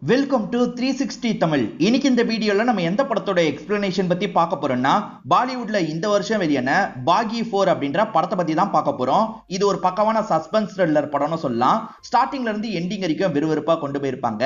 Welcome to 360 Tamil. இன்னைக்கு இந்த வீடியோல நம்ம எந்த படத்தோட எக்ஸ்பிளனேஷன் பத்தி பார்க்க போறோம்னா, பாலிவுட்ல இந்த வருஷம் வெளியான பாகி 4 அப்படின்ற படத்தை பத்தி தான் பார்க்க போறோம். இது ஒரு பக்கவான சஸ்பென்ஸ் த்ரில்லர் படம்னு சொல்லலாம். ஸ்டார்டிங்ல இருந்து எண்டிங் வரைக்கும் விறுவிறுப்பா கொண்டு போயிருப்பாங்க.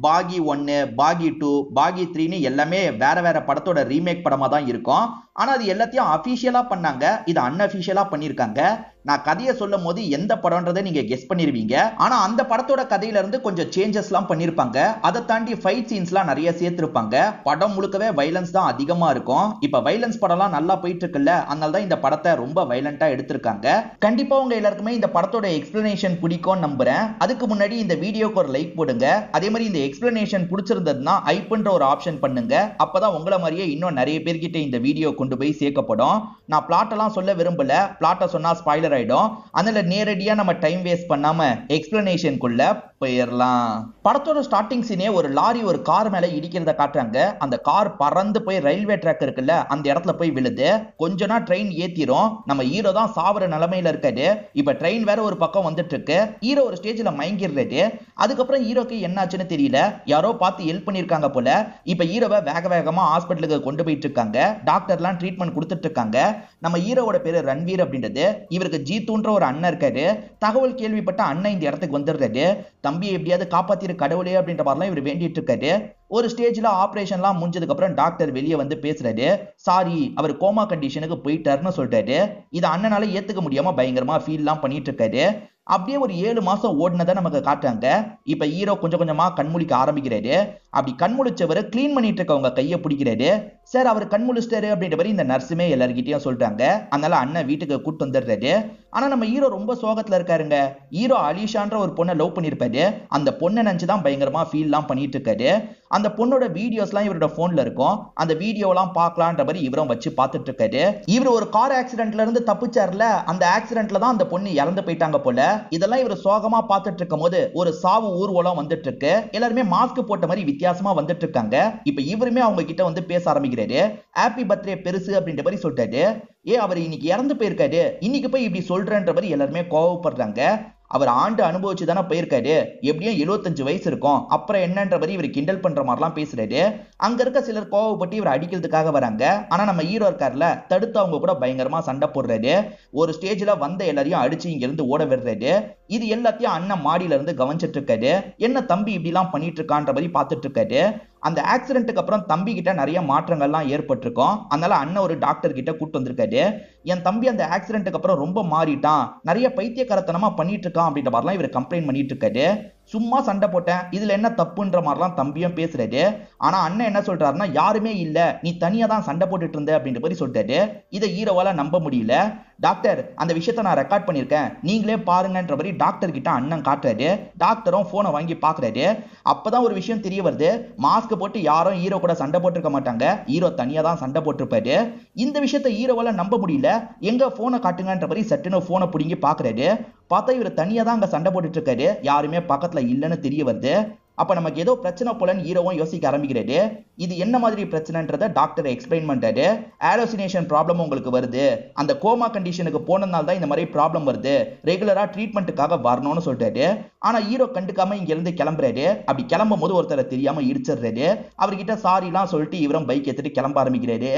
பாகி 1, பாகி 2, பாகி 3ன்னு எல்லாமே வேற வேற படத்தோட ரீமேக் படமா தான் இருக்கும். ஆனா அது எல்லாத்தையும் அபிஷியலா பண்ணாங்க, இது அன்அபிஷியலா பண்ணிருக்காங்க. நான் கதையை சொல்லும் போது எந்த படம்ன்றதை நீங்க கெஸ் பண்ணிருவீங்க. ஆனா அந்த படத்தோட கதையில இருந்து கொஞ்சம் சேஞ்சஸ் எல்லாம் பண்ணிருப்பாங்க. அதை தாண்டி ஃபைட் சீன்ஸ்லாம் நிறைய சேர்த்திருப்பாங்க. படம் முழுக்கவே வைலன்ஸ் தான் அதிகமா இருக்கும். இப்ப வைலன்ஸ் படம்லாம் நல்லா போயிட்டு இருக்குல்ல, அதனால தான் இந்த படத்தை ரொம்ப வைலண்டா எடுத்திருக்காங்க. கண்டிப்பா உங்க எல்லாருக்குமே இந்த படத்தோட எக்ஸ்பிளனேஷன் பிடிக்கும்னு நம்புறேன். அதுக்கு முன்னாடி இந்த வீடியோக்கு ஒரு லைக் போடுங்க. அதே மாதிரி இந்த எக்ஸ்பிளனேஷன் பிடிச்சிருந்ததுன்னா ஐப்ன்ற ஒரு ஆப்ஷன் பண்ணுங்க. அப்பதான் உங்களை மாதிரியே இன்னும் நிறைய பேர்கிட்ட இந்த வீடியோ கொண்டு போய் சேர்க்கப்படும். நான் பிளாட் எல்லாம் சொல்ல விரும்பல, பிளாட்டை சொன்னா ஸ்பாயிலர் ஆயிடும். அதனால நேரடியா நம்ம டைம் வேஸ்ட் பண்ணாம எக்ஸ்பிளனேஷனுக்குள்ள போயிடலாம். படத்தோட ஸ்டார்டிங் சீனே ஒரு லாரி ஒரு கார் மேல இடிக்கிறத காட்டுறாங்க. அந்த கார் பறந்து போய் ரயில்வே ட்ராக் இருக்குல்ல, அந்த இடத்துல போய் விழுது. கொஞ்ச நாள் ட்ரெயின் ஏத்திரும். நம்ம ஹீரோ தான் சாவர நிலைமையில இருக்காரு. இப்ப ட்ரெயின் வேற ஒரு பக்கம் வந்துட்டு இருக்கு. ஹீரோ ஒரு ஸ்டேஜ்ல மயங்கிடுறாரு. அதுக்கப்புறம் ஹீரோக்கு என்னாச்சுன்னு தெரியல, யாரோ பார்த்து ஹெல்ப் பண்ணிருக்காங்க போல. இப்ப ஹீரோவை வேக வேகமா ஹாஸ்பிட்டலுக்கு கொண்டு போயிட்டு இருக்காங்க. டாக்டர்லாம் ட்ரீட்மெண்ட் கொடுத்துட்டு இருக்காங்க. நம்ம ஹீரோவோட பேரு ரன்வீர் அப்படின்றது. இவருக்கு ஜீத்துன்ற ஒரு அண்ணன் இருக்காரு. தகவல் கேள்விப்பட்ட அண்ணன் இந்த இடத்துக்கு வந்துடுறாரு. தம்பியை எப்படியாவது காப்பாத்திரு கடவுளே அப்படின்ற மாதிரிலாம் இவர் வேண்டிட்டு இருக்காரு. ஒரு ஸ்டேஜ்ல ஆபரேஷன்லாம் முடிஞ்சதுக்கு அப்புறம் டாக்டர் வெளியே வந்து பேசுறாரு. சாரி, அவர் கோமா கண்டிஷனுக்கு போயிட்டாருன்னு சொல்றாரு. இதை அண்ணனால ஏத்துக்க முடியாம பயங்கரமா ஃபீல்லாம் பண்ணிட்டு இருக்காரு. அப்படியே ஒரு 7 மாசம் ஓடினதை நமக்கு காட்டுறாங்க. இப்ப ஹீரோ கொஞ்சம் கொஞ்சமா கண்முழிக்க ஆரம்பிக்கிறாரு. அப்படி கண்முழிச்சவர் கிளீன் பண்ணிட்டு இருக்கவங்க கையை பிடிக்கிறாரு. சார், அவர் கண்முழிச்சிட்டாரு அப்படின்ற மாதிரி இந்த நர்ஸுமே எல்லார்கிட்டயும் சொல்றாங்க. அதனால அண்ணன் வீட்டுக்கு கூட்டு வந்துடுறாரு. ஆனா நம்ம ஹீரோ ரொம்ப சோகத்துல இருக்காருங்க. ஹீரோ அலிஷான்ற ஒரு பொண்ணை லவ் பண்ணிருப்பாரு. அந்த பொண்ணை நினைச்சுதான் பயங்கரமா ஃபீல்லாம் பண்ணிட்டு இருக்காரு. அந்த பொண்ணோட வீடியோஸ்லாம் இவரோட போன்ல இருக்கும். அந்த வீடியோலாம் பார்க்கலான்ற மாதிரி இவரும் வச்சு பார்த்துட்டு இருக்காரு. இவர் ஒரு கார் ஆக்சிடென்ட்ல இருந்து தப்பிச்சார்ல, அந்த ஆக்சிடென்ட்ல தான் அந்த பொண்ணு இறந்து போயிட்டாங்க போல. இதெல்லாம் இவர் சோகமா பார்த்துட்டு இருக்கும் போது ஒரு சாவு ஊர்வலம் வந்துட்டு இருக்கு. எல்லாருமே மாஸ்க் போட்ட மாதிரி வித்தியாசமா வந்துட்டு இருக்காங்க. இப்ப இவருமே அவங்க கிட்ட வந்து பேச ஆரம்பிக்கிறாரு. ஹாப்பி பர்த்டே பெருசு அப்படின்ற மாதிரி சொல்லிட்டாரு. அவர் இன்னைக்கு இறந்து போயிருக்காரு, இன்னைக்கு போய் இப்படி சொல்றேன்ற மாதிரி எல்லாருமே கோவப்படுறாங்க. அவர் ஆண்டு அனுபவிச்சு தானே போயிருக்காரு, எப்படியும் 75 வயசு இருக்கும், அப்புறம் என்னன்ற மாதிரி இவர் கிண்டல் பண்ற மாதிரிலாம் பேசுறாரு. அங்க இருக்க சிலர் கோவப்பட்டு இவர் அடிக்கிறதுக்காக வராங்க. ஆனா நம்ம ஹீரோ இருக்காருல, தடுத்து அவங்க கூட பயங்கரமா சண்டை போடுறாரு. ஒரு ஸ்டேஜ்ல வந்த எல்லாரையும் அடிச்சு இங்க இருந்து ஓட விடுறாரு. இது எல்லாத்தையும் அண்ணன் மாடியில இருந்து கவனிச்சிட்டு இருக்காரு. என்ன தம்பி இப்படி எல்லாம் பண்ணிட்டு இருக்கான்ற மாதிரி பார்த்துட்டு இருக்காரு. அந்த ஆக்சிடென்ட்டுக்கு அப்புறம் தம்பி கிட்ட நிறைய மாற்றங்கள்லாம் ஏற்பட்டிருக்கும். அதனால அண்ணன் ஒரு டாக்டர் கிட்ட கூட்டு வந்திருக்காரு. என் தம்பி அந்த ஆக்சிடென்ட்டுக்கு அப்புறம் ரொம்ப மாறிட்டான், நிறைய பைத்தியக்காரத்தனமா பண்ணிட்டு இருக்கான் அப்படின்ற மாதிரிலாம் இவர் கம்ப்ளைண்ட் பண்ணிட்டு இருக்காரு. சும்மா சண்டை போட்டேன், இதுல என்ன தப்புன்ற மாதிரிலாம் தம்பியும் பேசுறாரு. ஆனா அண்ணன் என்ன சொல்றாருன்னா, யாருமே இல்ல, நீ தனியா தான் சண்டை போட்டுட்டு இருந்த அப்படின்ற மாதிரி சொல்றாரு. இதை ஹீரோவால நம்ப முடியல. டாக்டர், அந்த விஷயத்தை நான் ரெக்கார்ட் பண்ணிருக்கேன், நீங்களே பாருங்கன்ற மாதிரி டாக்டர் கிட்ட அண்ணன் காட்டுறாரு. டாக்டரும் போனை வாங்கி பாக்குறாரு. அப்பதான் ஒரு விஷயம் தெரிய வருது. மாஸ்க் போட்டு யாரும் ஹீரோ கூட சண்டை போட்டிருக்க மாட்டாங்க, ஹீரோ தனியா தான் சண்டை போட்டிருப்பாரு. இந்த விஷயத்தை ஹீரோவால நம்ப முடியல. எங்க போனை காட்டுங்கன்ற மாதிரி சட்டுன்னு போனை பிடிங்கி பாக்குறாரு. பார்த்தா இவர் தனியா தான் அங்க சண்டை போட்டுட்டு இருக்காரு, யாருமே பக்கத்துல இல்லைன்னு தெரிய வருது. அப்ப நமக்கு ஏதோ பிரச்சனை போலன்னு ஹீரோவும் யோசிக்க ஆரம்பிக்கிறாரு. இது என்ன மாதிரி பிரச்சனைன்றத டாக்டர் எக்ஸ்பிளைன் பண்றாரு. ஹாலுசினேஷன் ப்ராப்ளம் உங்களுக்கு வருது, அந்த கோமா கண்டிஷனுக்கு போனதுனால தான் இந்த மாதிரி ப்ராப்ளம் வருது, ரெகுலரா ட்ரீட்மெண்ட்டுக்காக வரணும்னு சொல்றாரு. ஆனா ஹீரோ கண்டுக்காம இங்க இருந்து கிளம்புறாரு. அப்படி கிளம்பும் போது ஒருத்தரை தெரியாம இடிச்சிடுறாரு. அவர்கிட்ட சாரிலாம் சொல்லிட்டு இவரும் பைக் எடுத்துட்டு கிளம்ப ஆரம்பிக்கிறாரு.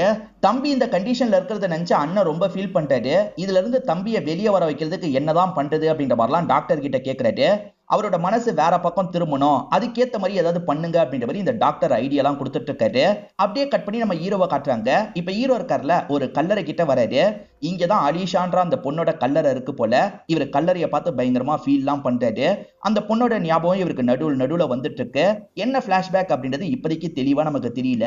தம்பி இந்த கண்டிஷன்ல இருக்கிறத நினைச்சு அண்ணன் ரொம்ப ஃபீல் பண்றாரு. இதுல இருந்து தம்பியை வெளியே வர வைக்கிறதுக்கு என்னதான் பண்றது அப்படின்ற மாதிரிலாம் டாக்டர் கிட்ட கேட்கிறாரு. அவரோட மனசு வேற பக்கம் திரும்பணும், அதுக்கேத்த மாதிரி ஏதாவது பண்ணுங்க அப்படின்ற மாதிரி இந்த டாக்டர் ஐடியாலாம் கொடுத்துட்டு இருக்காரு. அப்படியே கட் பண்ணி நம்ம ஹீரோவை காட்டுறாங்க. இப்ப ஹீரோ இருக்கார்ல, ஒரு கல்லறை கிட்ட வராரு. இங்கதான் அலிஷான்ற அந்த பொண்ணோட கல்லறை இருக்கு போல. இவர் கல்லறையை பார்த்து பயங்கரமா ஃபீல்லாம் பண்றாரு. அந்த பொண்ணோட ஞாபகம் இவருக்கு நடுவுல வந்துட்டு இருக்கு. என்ன பிளாஷ்பேக் அப்படின்றது இப்போதைக்கு தெளிவா நமக்கு தெரியல.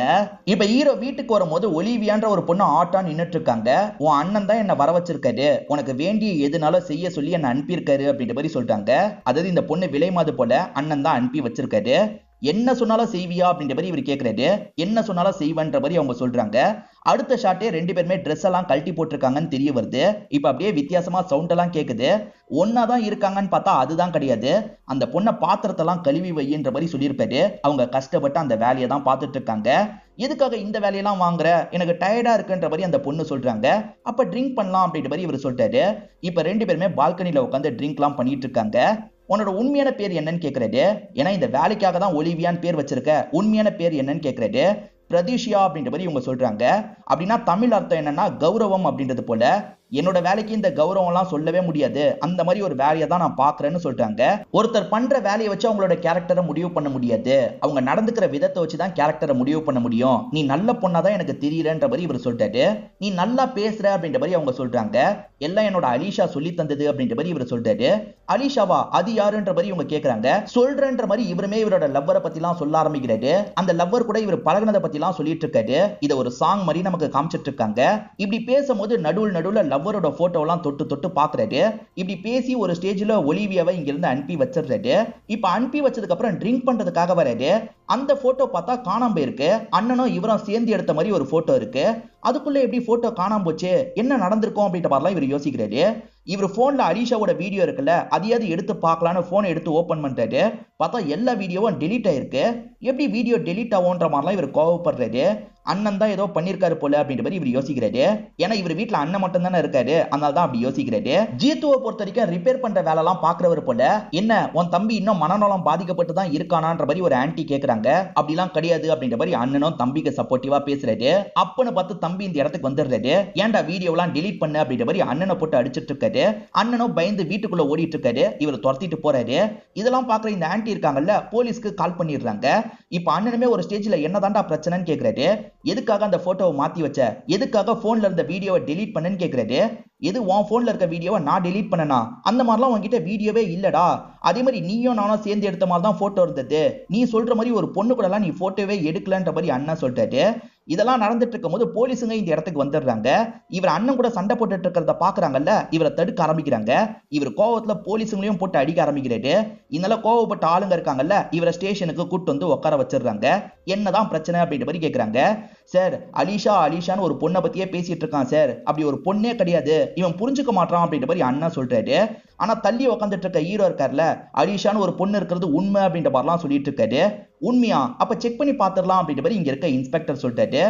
இப்ப ஹீரோ வீட்டுக்கு வரும்போது ஒலிவியான்ற ஒரு பொண்ணு ஆட்டா நின்னுட்டு இருக்காங்க. உன் அண்ணன் தான் என்ன வர வச்சிருக்காரு, உனக்கு வேண்டிய எதுனாலும் செய்ய சொல்லி என்ன அனுப்பியிருக்காரு அப்படின்ற மாதிரி சொல்றாங்க. அதாவது இந்த பொண்ணு விலை மாது போல அண்ணன் தான் அனுப்பி வச்சிருக்காரு. என்ன சொன்னாலும் செய்வியா அப்படின்ற மாதிரி இவர் கேட்கிறாரு. என்ன சொன்னாலும் செய்வன்ற மாதிரி அவங்க சொல்றாங்க. அடுத்த ஷாட்டே ரெண்டு பேருமே ட்ரெஸ் எல்லாம் கழட்டி போட்டிருக்காங்கன்னு தெரிய வருது. இப்ப அப்படியே வித்தியாசமா சவுண்ட் எல்லாம் கேக்குது. ஒன்னாதான் இருக்காங்கன்னு பார்த்தா அதுதான் கிடையாது. அந்த பொண்ணை பாத்திரத்தெல்லாம் கழுவி வையின்ற மாதிரி சொல்லியிருப்பாரு. அவங்க கஷ்டப்பட்டு அந்த வேலையை தான் பார்த்துட்டு இருக்காங்க. எதுக்காக இந்த வேலையெல்லாம் வாங்குற, எனக்கு டயர்டா இருக்குன்ற மாதிரி அந்த பொண்ணு சொல்றாங்க. அப்ப ட்ரிங்க் பண்ணலாம் அப்படின்ற மாதிரி இவர் சொல்லிட்டாரு. இப்ப ரெண்டு பேருமே பால்கனில உட்காந்து ட்ரிங்க்லாம் பண்ணிட்டு இருக்காங்க. உன்னோட உண்மையான பேர் என்னன்னு கேக்குறாரு. ஏன்னா இந்த வேலைக்காக தான் ஒலிவியான்னு பேர் வச்சிருக்க, உண்மையான பேர் என்னன்னு கேக்குறாரு. பிரதிஷியா அப்படின்ற மாதிரி இவங்க சொல்றாங்க. அப்படின்னா தமிழ் அர்த்தம் என்னன்னா கௌரவம் அப்படின்றது போல. என்னோட வேலைக்கு இந்த கௌரவம் எல்லாம் சொல்லவே முடியாது, அந்த மாதிரி ஒரு வேலையை தான் நான் பாக்குறேன்னு சொல்றாங்க. ஒருத்தர் பண்ற வேலையை வச்சு அவங்களோட கேரக்டரை முடிவு பண்ண முடியாது, அவங்க நடந்துக்கிற விதத்தை வச்சுதான் கேரக்டரை முடிவு பண்ண முடியும். நீ நல்ல பொண்ணாதான் எனக்கு தெரியலன்ற மாதிரி இவர் சொல்றாரு. நீ நல்லா பேசுற அப்படின்ற மாதிரி அவங்க சொல்றாங்க. எல்லாம் என்னோட அலிஷா சொல்லி தந்தது அப்படின்ற மாதிரி இவர் சொல்றாரு. அலிஷாவா, அது யாருன்ற மாதிரி இவங்க கேக்குறாங்க. சொல்றன்ற மாதிரி இவருமே இவரோட லவ்வரை பத்தி எல்லாம் சொல்ல ஆரம்பிக்கிறாரு. அந்த லவ்வர் கூட இவர் பழகினதை பத்தி எல்லாம் சொல்லிட்டு இருக்காரு. இதை ஒரு சாங் மாதிரி நமக்கு காமிச்சிட்டு இருக்காங்க. இப்படி பேசும்போது நடுவுல லவ்வரோட போட்டோ எல்லாம் தொட்டு தொட்டு பாக்குறாரு. இப்படி பேசி ஒரு ஸ்டேஜ்ல ஒலிவியாவை இங்க இருந்து அனுப்பி வச்சிடுறாரு. இப்ப அனுப்பி வச்சதுக்கு அப்புறம் ட்ரிங்க் பண்றதுக்காக வராரு. அந்த போட்டோ பார்த்தா காணாம போயிருக்கு. அண்ணனும் இவரும் சேர்ந்து எடுத்த மாதிரி ஒரு போட்டோ இருக்கு. அதுக்குள்ள எப்படி போட்டோ காணாம போச்சு, என்ன நடந்திருக்கும் அப்படின்ற மாதிரிலாம் இவர் யோசிக்கிறாரு. இவர் போன்ல அலிஷாவோட வீடியோ இருக்குல்ல, அதையாவது எடுத்து பார்க்கலான்னு போனை எடுத்து ஓபன் பண்றாரு. பார்த்தா எல்லா வீடியோவும் டெலீட் ஆயிருக்கு. எப்படி வீடியோ டெலீட் ஆகும்ன்ற மாதிரிலாம் இவர் கோவப்படுறாரு. அண்ணன் தான் ஏதோ பண்ணிருக்காரு போல அப்படின்ற மாதிரி இவர் யோசிக்கிறாரு. ஏன்னா இவர் வீட்டுல அண்ணன் மட்டும் தானே இருக்காரு, அதனால தான் அப்படி யோசிக்கிறாரு. ஜீத்துவை பொறுத்த வரைக்கும் ரிப்பேர் பண்ற வேலை எல்லாம் பாக்குறவர் போல. என்ன உன் தம்பி இன்னும் மனநலம் பாதிக்கப்பட்டு தான் இருக்கானான்ற மாதிரி ஒரு ஆன்டி கேக்குறாங்க. அப்படிலாம் கிடையாது அப்படின்ற மாதிரி அண்ணனும் தம்பிக்கு சப்போர்ட்டிவா பேசுறாரு. அப்பன்னு பார்த்து தம்பி இந்த இடத்துக்கு வந்துடுறாரு. ஏன்டா வீடியோ எல்லாம் டெலீட் பண்ணு அப்படின்ற மாதிரி அண்ணனை போட்டு அடிச்சிட்டு இருக்காரு. அண்ணனும் பயந்து வீட்டுக்குள்ள ஓடிட்டு இருக்காரு. இவர் துரத்திட்டு போறாரு. இதெல்லாம் பாக்குற இந்த ஆன்டி இருக்காங்கல்ல, போலீஸ்க்கு கால் பண்ணிடுறாங்க. இப்ப அண்ணனுமே ஒரு ஸ்டேஜ்ல என்னதான்டா பிரச்சனைன்னு கேக்குறாரு. எதுக்காக அந்த போட்டோவை மாத்தி வச்ச, எதுக்காக போன்ல இருந்த வீடியோவை டெலீட் பண்ணன்னு கேக்குறாரு. எது உன் போன்ல இருக்க வீடியோவை நான் டெலீட் பண்ணனா, அந்த மாதிரிலாம் உன்கிட்ட வீடியோவே இல்லடா. அதே மாதிரி நீயும் நானும் சேர்ந்து எடுத்த மாதிரி தான் போட்டோ இருந்தது, நீ சொல்ற மாதிரி ஒரு பொண்ணு கூட எல்லாம் நீ போட்டோவே எடுக்கலன்ற மாதிரி அண்ணன் சொல்றாரு. இதெல்லாம் நடந்துட்டு இருக்கும் போது போலீஸுங்க இந்த இடத்துக்கு வந்துடுறாங்க. இவர் அண்ணன் கூட சண்டை போட்டுட்டு இருக்கிறத பாக்குறாங்கல்ல, இவரை தடுக்க ஆரம்பிக்கிறாங்க. இவர் கோவத்துல போலீஸுங்களையும் போட்டு அடிக்க ஆரம்பிக்கிறாரு. இதனால கோவப்பட்ட ஆளுங்க இருக்காங்கல்ல, இவரை ஸ்டேஷனுக்கு கூட்டு வந்து உட்கார வச்சிடுறாங்க. என்னதான் பிரச்சனை அப்படின்ற மாதிரி கேக்குறாங்க. சார், அலிஷான்னு ஒரு பொண்ணை பத்தியே பேசிட்டு இருக்கான் சார், அப்படி ஒரு பொண்ணே கிடையாது, இவன் புரிஞ்சுக்க மாட்டான் அப்படின்ற மாதிரி அண்ணன் சொல்றாரு. ஆனா தள்ளி உட்காந்துட்டு இருக்க ஹீரோ இருக்காருல, அலிஷான்னு ஒரு பொண்ணு இருக்கிறது உண்மை அப்படின்ற மாதிரிலாம் சொல்லிட்டு இருக்காரு. உண்மையா, அப்ப செக் பண்ணி பாத்துடலாம் அப்படின்ற மாதிரி இங்க இருக்க இன்ஸ்பெக்டர் சொல்றாரு.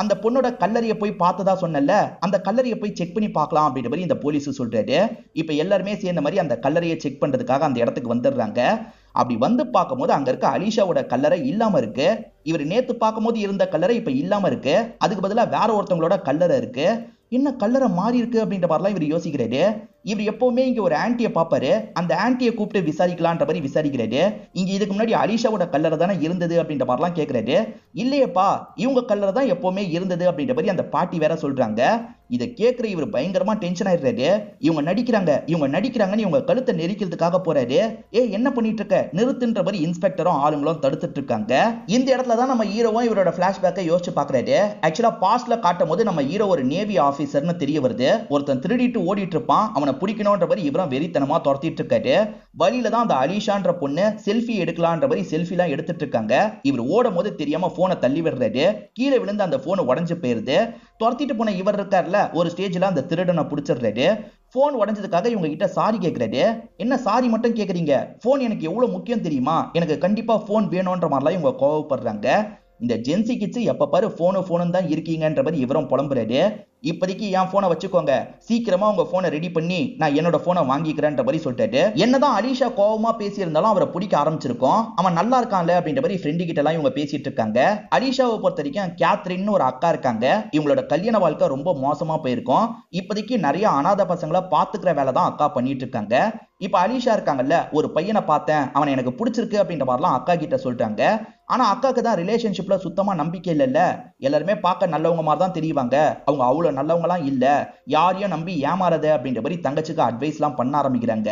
அந்த பொண்ணோட கல்லறையை போய் பார்த்ததா சொன்னல, அந்த கல்லறையை போய் செக் பண்ணி பார்க்கலாம் அப்படின்ற மாதிரி இந்த போலீஸ் சொல்றாரு. இப்ப எல்லாருமே சேர்ந்த மாதிரி அந்த கல்லறையை செக் பண்றதுக்காக அந்த இடத்துக்கு வந்துடுறாங்க. அப்படி வந்து பார்க்கும்போது அங்க இருக்க அலிஷாவோட கல்லறை இல்லாம இருக்கு. இவர் நேத்து பார்க்கும்போது இருந்த கல்லறை இப்ப இல்லாம இருக்கு. அதுக்கு பதிலா வேற ஒருத்தவங்களோட கல்லறை இருக்கு. என்ன கல்லறை மாறி இருக்கு அப்படின்ற மாதிரிலாம் இவர் யோசிக்கிறாரு. இவர் எப்பவுமே இங்க ஒரு ஆன்டியை பாப்பாரு. அந்த ஆன்டியை கூப்பிட்டு விசாரிக்கலான்ற மாதிரி விசாரிக்கிறாரு. இங்க இதுக்கு முன்னாடி அலிஷாவோட கல்லறை தானே இருந்தது அப்படின்ற மாதிரிலாம் கேட்கிறாரு. இல்லையப்பா, இவங்க கல்லறை தான் எப்பவுமே இருந்தது அப்படின்ற மாதிரி அந்த பாட்டி வேற சொல்றாங்க. இதை கேட்கிற இவர் பயங்கரமா டென்ஷன் ஆயிடுறாரு. இவங்க நடிக்கிறாங்கன்னு இவங்க கழுத்தை நெரிக்கிறதுக்காக போறாரு. என்ன பண்ணிட்டு இருக்க, நிறுத்துன்ற மாதிரி இன்ஸ்பெக்டரும் ஆளுங்களும் தடுத்துட்டு இருக்காங்க. இந்த இடத்துல தான் நம்ம ஹீரோவும் இவரோட பிளாஷ்பேக்கை யோசிச்சு பாக்குறாரு. ஆக்சுவலா பாஸ்ட்ல காட்டும் போது நம்ம ஹீரோ ஒரு நேவி ஆபீசர்னு தெரிய வருது. ஒருத்தன் திருடிட்டு ஓடிட்டு இருப்பான், அவனை பிடிக்கணும்ன்ற மாதிரி இவரும் வெறித்தனமா துரத்திட்டு இருக்காரு. வழியில தான் அந்த அலிஷான்ற பொண்ணு செல்ஃபி எடுக்கலான்ற மாதிரி செல்ஃபி எல்லாம் எடுத்துட்டு இருக்காங்க. இவர் ஓடும் போது தெரியாம போனை தள்ளி விடுறாரு. கீழே விழுந்து அந்த போன் உடஞ்சு போயிருது. துரத்திட்டு போன இவர் இருக்காருல, ஒரு ஸ்டேஜ்ல அந்த திருடனை பிடிச்சிடுறாரு. போன் உடஞ்சதுக்காக இவங்க கிட்ட சாரி கேட்கிறாரு. என்ன சாரி மட்டும் கேக்குறீங்க, போன் எனக்கு எவ்வளவு முக்கியம் தெரியுமா, எனக்கு கண்டிப்பா போன் வேணும்ன்ற மாதிரிலாம் இவங்க கோவப்படுறாங்க. இந்த ஜென்சி கிட்ஸ் எப்ப பாரு போனு தான் இருக்கீங்கன்ற மாதிரி இவரும் புலம்புறாரு. இப்போதைக்கு என் போனை வச்சுக்கோங்க, சீக்கிரமா உங்க போனை ரெடி பண்ணி நான் என்னோட போனை வாங்கிக்கிறேன்ற மாதிரி சொல்லிட்டாரு. என்னதான் அலிஷா கோவமா பேசி இருந்தாலும் அவரை பிடிக்க ஆரம்பிச்சிருக்கோம். அவன் நல்லா இருக்கான்ல அப்படின்ற மாதிரி ஃப்ரெண்டு கிட்ட எல்லாம் இவங்க பேசிட்டு இருக்காங்க. அலிஷாவை பொறுத்த வரைக்கும் கேத்ரின் ஒரு அக்கா இருக்காங்க. இவங்களோட கல்யாண வாழ்க்கை ரொம்ப மோசமா போயிருக்கும். இப்போதைக்கு நிறைய அனாதை பசங்களை பாத்துக்கிற வேலை தான் அக்கா பண்ணிட்டு இருக்காங்க. இப்ப அலிஷா இருக்காங்கல்ல, ஒரு பையனை பார்த்தேன், அவனை எனக்கு பிடிச்சிருக்கு அப்படின்ற மாதிரிலாம் அக்கா கிட்ட சொல்றாங்க. ஆனா அக்காக்கு தான் ரிலேஷன்ஷிப்ல சுத்தமா நம்பிக்கை இல்லைல்ல. எல்லாருமே பார்க்க நல்லவங்க மாதிரி தான் தெரியுவாங்க, அவங்க அவ்வளவு நல்லவங்களாம் இல்ல, யாரையும் நம்பி ஏமாறத அப்படின்ற மாதிரி தங்கச்சிக்கு அட்வைஸ் எல்லாம் பண்ண ஆரம்பிக்கிறாங்க.